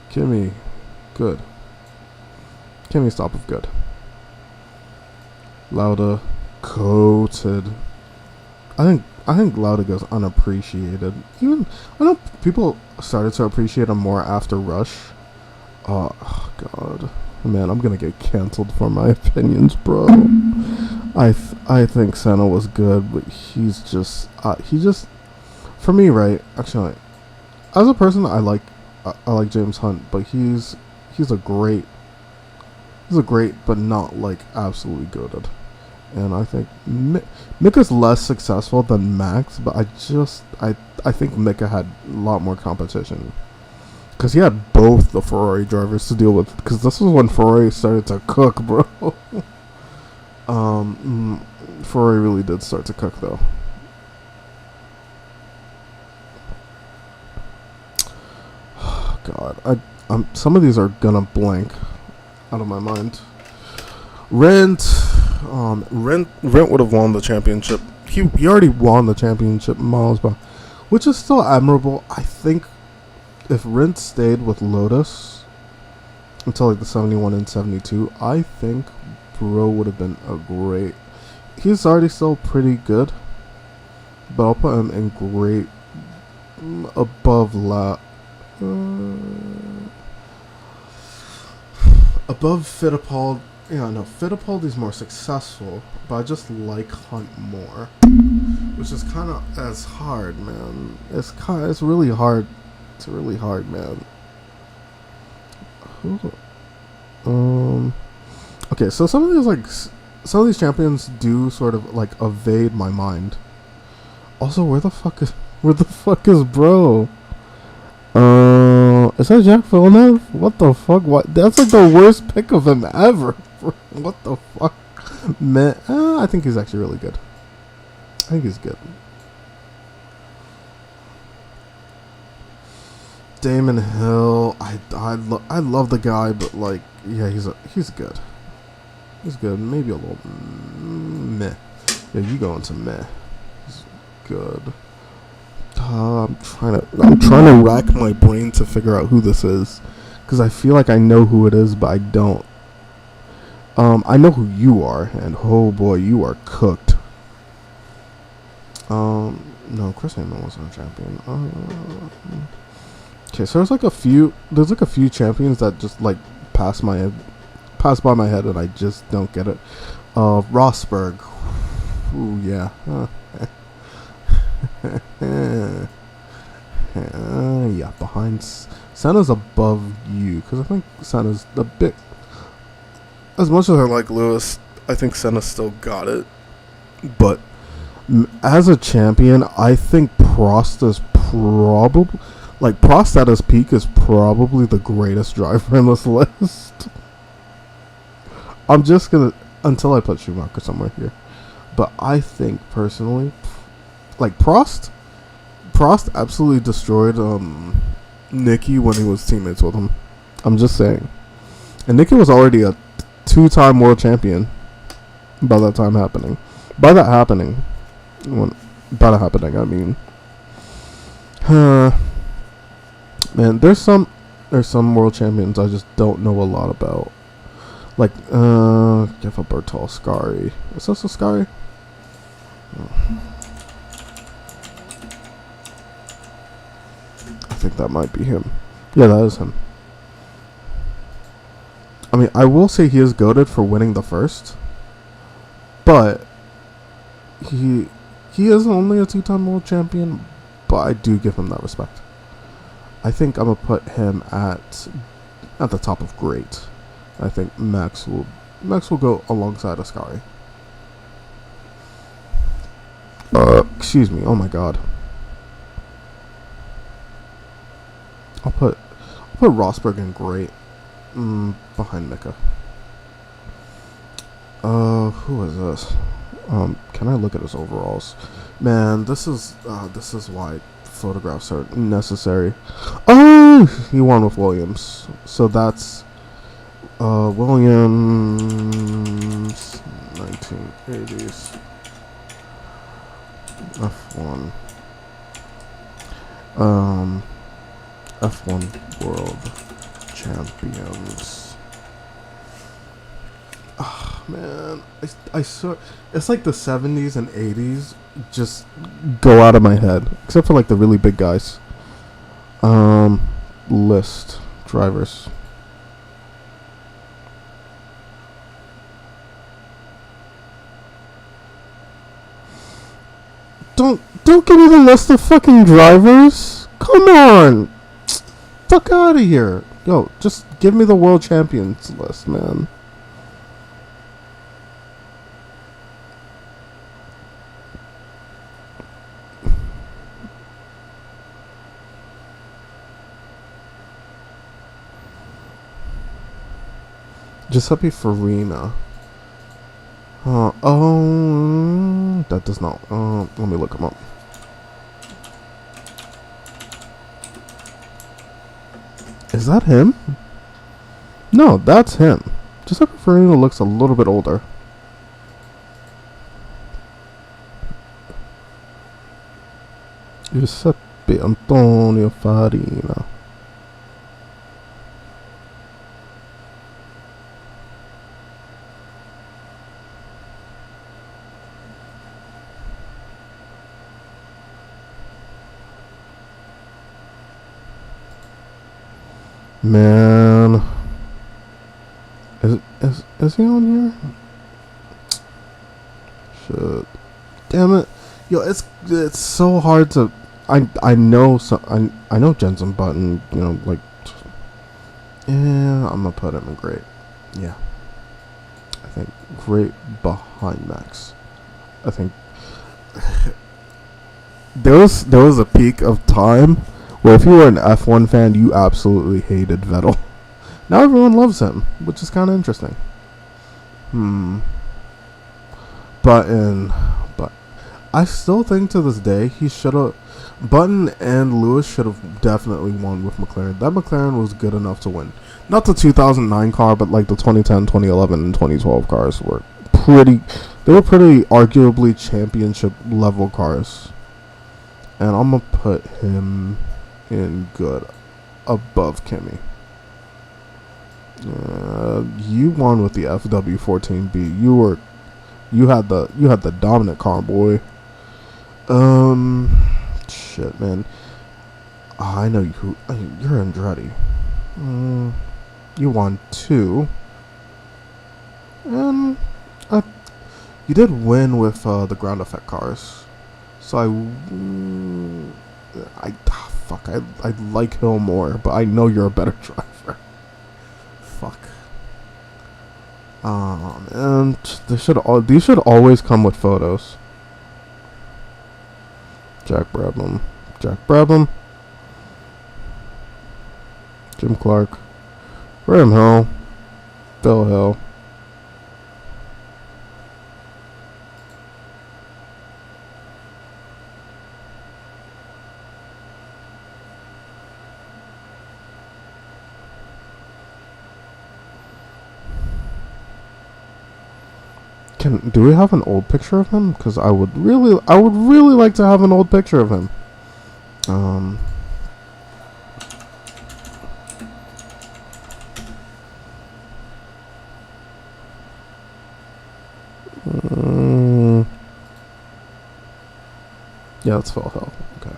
Kimi, good. Kimi stop of good. Lauda, coated. I think Lauda goes unappreciated. Even I know people started to appreciate him more after Rush. Oh God, man, I'm gonna get canceled for my opinions, bro. I think Senna was good, but he's just for me, right? Actually, as a person, I like James Hunt, but he's a great but not like absolutely goated. And I think Mika is less successful than Max, but I think Mika had a lot more competition because he had both the Ferrari drivers to deal with. Because this was when Ferrari started to cook, bro. Ferrari really did start to cook, though. God, some of these are gonna blank out of my mind. Rent would have won the championship. He already won the championship miles by, which is still admirable. I think if Rent stayed with Lotus until like the 71 and 72, I think Bro would have been a great. He's already still pretty good, but I'll put him in great above above Fittipaldi. Yeah, no, Fittipaldi's more successful, but I just like Hunt more, which is kind of as hard, man. It's really hard. It's really hard, man. Okay, so some of these champions do sort of like evade my mind. Also, where the fuck is Bro? Is that Jacques Villeneuve? What the fuck? What? That's like the worst pick of him ever. What the fuck? Man, I think he's actually really good. I think he's good. Damon Hill, I love the guy, but like, yeah, he's good. He's good. Maybe a little meh. Yeah, you go into meh. He's good. I'm trying to rack my brain to figure out who this is, because I feel like I know who it is, but I don't. I know who you are, and oh boy, you are cooked. No, Chris Heyman wasn't a champion. Okay, so there's like a few champions that just like pass by my head, and I just don't get it. Rosberg. Ooh, yeah. Yeah, behind Senna's above you, because I think Senna's a bit. As much as I like Lewis, I think Senna still got it. But as a champion, I think Prost is probably Prost at his peak is probably the greatest driver in this list. I'm just gonna until I put Schumacher somewhere here, but I think personally, like Prost absolutely destroyed Nicky when he was teammates with him. I'm just saying, and Nicky was already a 2-time world champion by that happening. I mean, man, there's some world champions I just don't know a lot about. Like, Gefa Bertal Scari. Is this a Scari? Oh. I think that might be him. Yeah, that is him. I mean, I will say he is goated for winning the first, but he is only a 2-time world champion, but I do give him that respect. I think I'm gonna put him at the top of great. I think Max will go alongside Ascari. Excuse me. Oh my God. I'll put Rosberg in great behind Mika. Who is this? Can I look at his overalls? Man, this is why photographs are necessary. Oh, he won with Williams, so that's Williams 1980s F1 F1 World Champions. Oh, man, I saw it's like the 70s and 80s just go out of my head, except for like the really big guys. List drivers. Don't give me the list of fucking drivers. Come on, fuck out of here. Yo, just give me the world champions list, man. Giuseppe Farina. That does not. Let me look him up. Is that him? No, that's him. Giuseppe Farina looks a little bit older. Giuseppe Antonio Farina. Man, is he on here? Shit, damn it, yo, it's so hard to. I know I know Jensen Button, you know, like, yeah, I'm gonna put him in great. Yeah, I think great behind Max. I think there was a peak of time. Well, if you were an F1 fan, you absolutely hated Vettel. Now everyone loves him, which is kind of interesting. But I still think to this day he should have. Button and Lewis should have definitely won with McLaren. That McLaren was good enough to win. Not the 2009 car, but like the 2010, 2011, and 2012 cars were pretty. They were pretty arguably championship level cars. And I'm gonna put him in good above Kimi. You won with the FW14B. You had the dominant car, boy. Shit, man. I know you. You're Andretti. You won 2, and you did win with the ground effect cars. So I like Hill more, but I know you're a better driver. Fuck. Man, these should always come with photos. Jack Brabham, Jim Clark, Graham Hill, Phil Hill. Do we have an old picture of him? Because I would really like to have an old picture of him. Yeah, it's Phil Hill. Okay.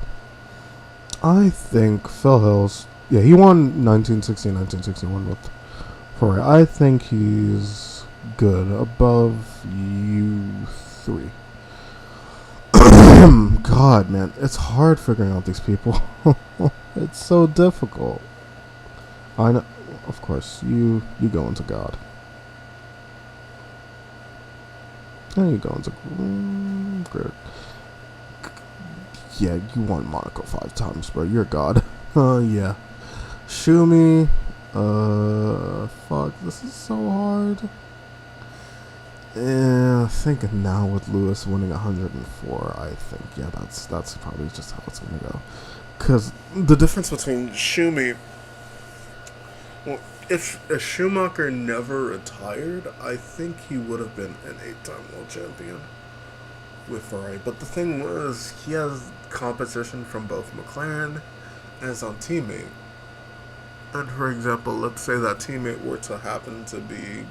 I think Phil Hill's... Yeah, he won 1960 and 1961 with Ferrari. I think he's good. Above you 3. God, man. It's hard figuring out these people. It's so difficult. I know. Of course, you go into God. And you go into... Great. Yeah, you won Monaco 5 times, bro. You're God. Yeah. Schumi. Fuck. This is so hard. Yeah, I think now with Lewis winning 104, I think, yeah, that's probably just how it's gonna go. Because the difference between Schumi... Well, if Schumacher never retired, I think he would have been an 8-time world champion with Ferrari. But the thing was, he has competition from both McLaren and his own teammate. And for example, let's say that teammate were to happen to be,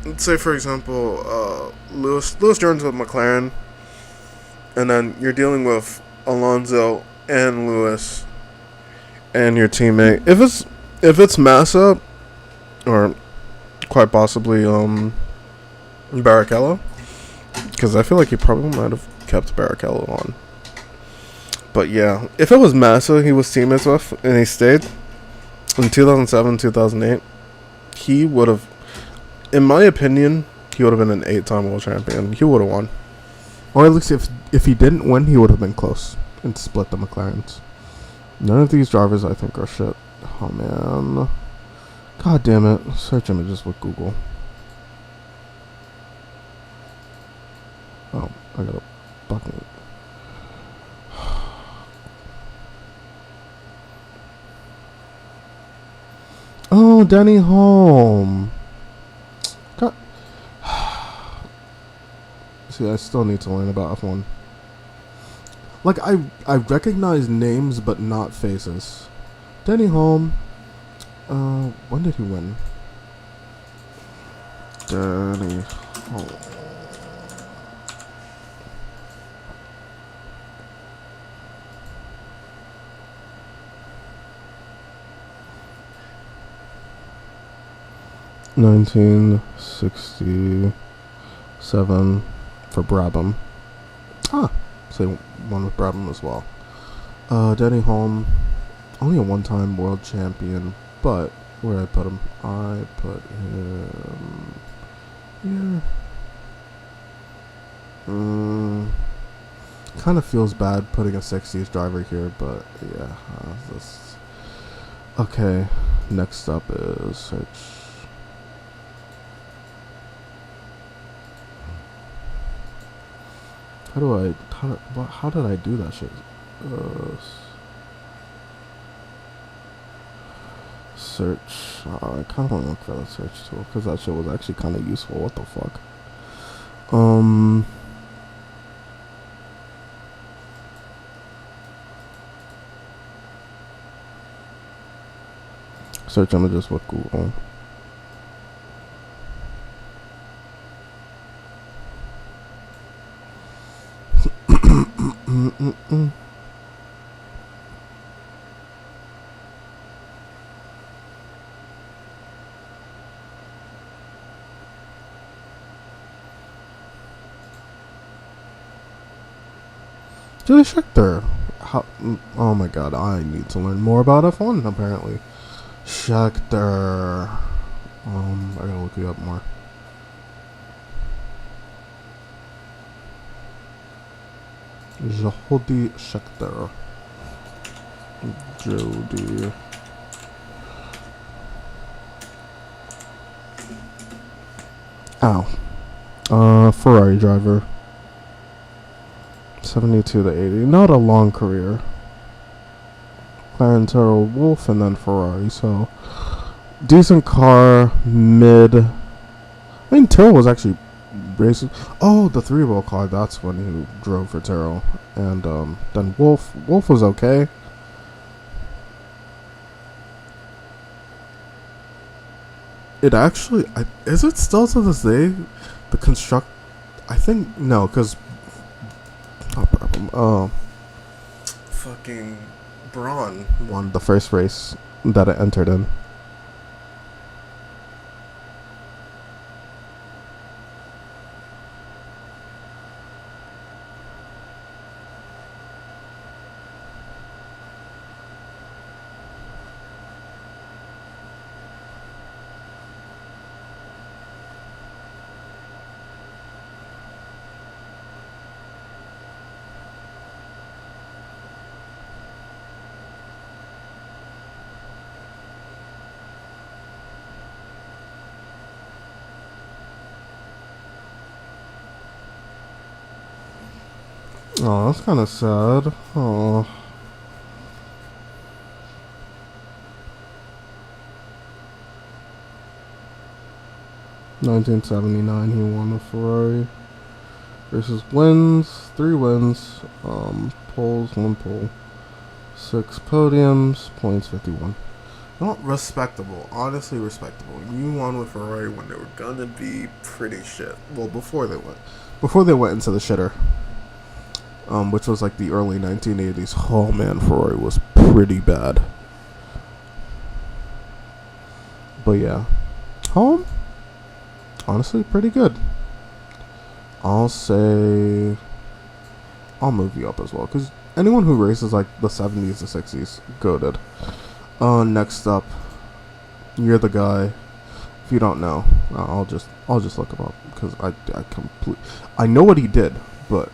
let's say for example, Lewis joins with McLaren, and then you're dealing with Alonso and Lewis and your teammate. If it's Massa, or quite possibly Barrichello, because I feel like he probably might have kept Barrichello on. But yeah, if it was Massa he was teammates with and he stayed in 2007, 2008, he would have, in my opinion, he would have been an 8-time world champion. He would have won. Or at least if he didn't win, he would have been close and split the McLarens. None of these drivers I think are shit. Oh man. God damn it. Search images with Google. Oh, I got a fucking... Oh, Denny Holm. God. See, I still need to learn about F1. Like, I recognize names, but not faces. Denny Holm. When did he win? Denny Holm. $1967 for Brabham. So one with Brabham as well. Denny Holm, only a 1-time world champion, but where did I put him? I put him here. Kind of feels bad putting a 60s driver here, but yeah. Okay, next up is search. How did I do that shit? Search. I kind of want to look for that search tool because that shit was actually kind of useful. What the fuck? Search images with Google. Julie Scheckter. How? Oh my god, I need to learn more about F1 apparently. Scheckter. I gotta look you up more. Jody Scheckter. Jody. Ferrari driver. 72 to 80. Not a long career. McLaren, Toro Wolf, and then Ferrari. So, decent car, mid. I mean, Toro was actually racing. Oh, the 3-wheel car. That's when he drove for Toro. And then Wolf. Wolf was okay. It actually, is it still to this day? The construct. I think no, because. No problem. Fucking Braun won the first race that it entered in. Oh, that's kind of sad. Oh. $1979, he won a Ferrari. Versus wins, 3 wins, poles, 1 pole, 6 podiums, points 51. Not respectable, honestly respectable. You won with Ferrari when they were gonna be pretty shit. Well, before they went into the shitter. Which was like the early 1980s. Oh man, Ferrari was pretty bad. But yeah, home, honestly, pretty good. I'll say, I'll move you up as well, because anyone who races like the 70s, the 60s, goated. Next up, you're the guy. If you don't know, I'll just look him up, because I know what he did, but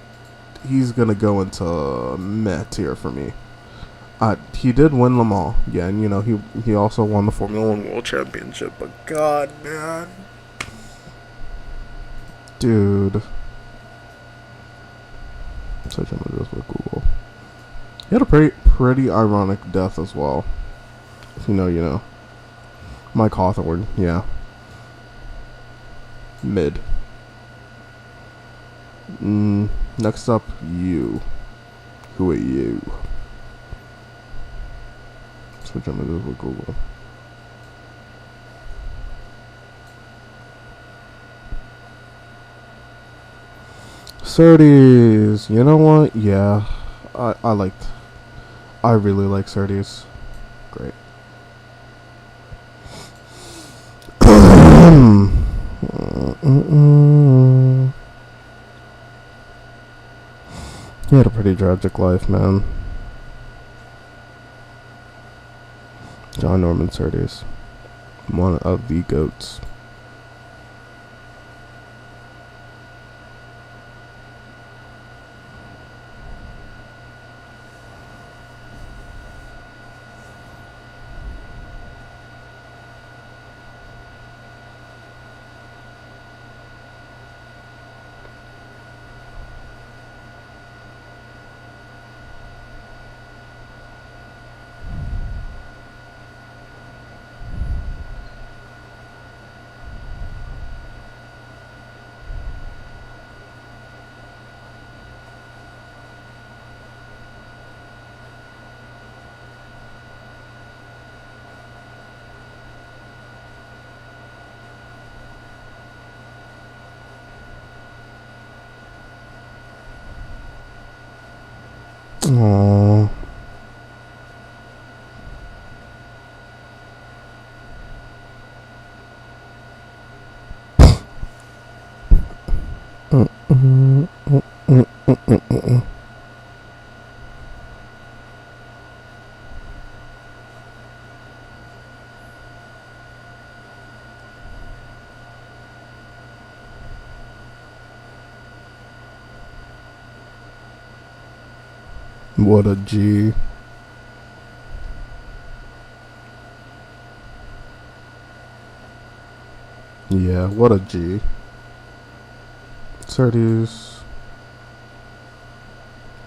he's gonna go into meh tier for me. He did win Le Mans, yeah, and you know he also won the Formula One World Championship. But God, man, dude, search images with Google. He had a pretty ironic death as well. If you know. Mike Hawthorne, yeah, mid. Next up, you. Who are you? Switch images with Google. Surtees. You know what? Yeah, I really like Surtees. Great. He had a pretty tragic life, man. John Norman Surtees, one of the GOATs. Aww. What a G. Yeah, what a G. Surtees.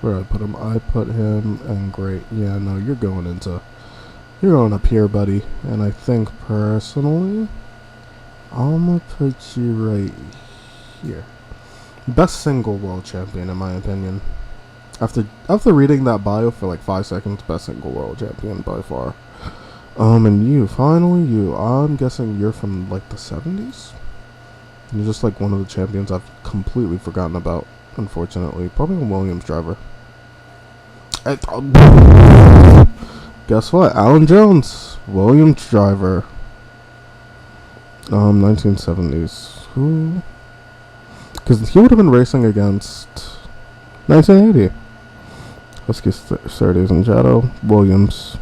Where I put him? I put him in great. Yeah, no, you're going up here, buddy. And I think personally, I'm gonna put you right here. Best single world champion, in my opinion. After reading that bio for like 5 seconds, best single world champion by far. And you, finally you. I'm guessing you're from like the 70s? You're just like one of the champions I've completely forgotten about, unfortunately. Probably a Williams driver. Guess what? Alan Jones, Williams driver. 1970s. Who? Because he would have been racing against 1980. Husky Surtees and Jado Williams.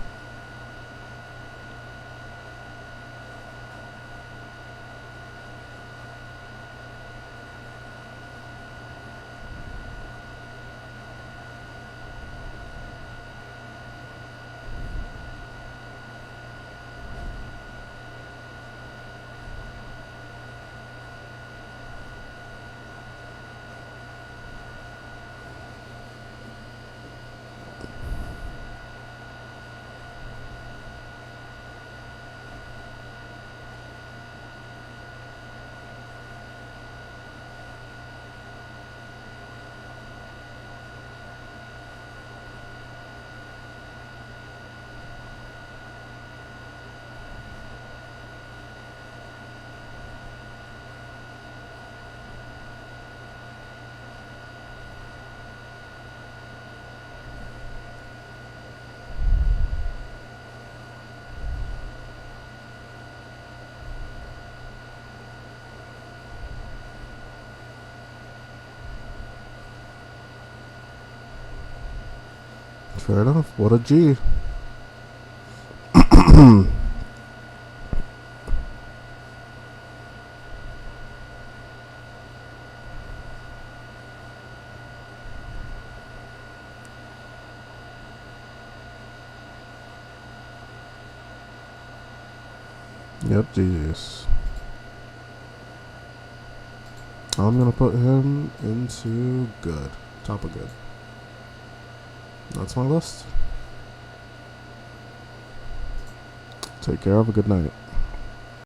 Fair enough. What a G. Yep, GG's. I'm gonna put him into good. Top of good. That's my list. Take care. Have a good night.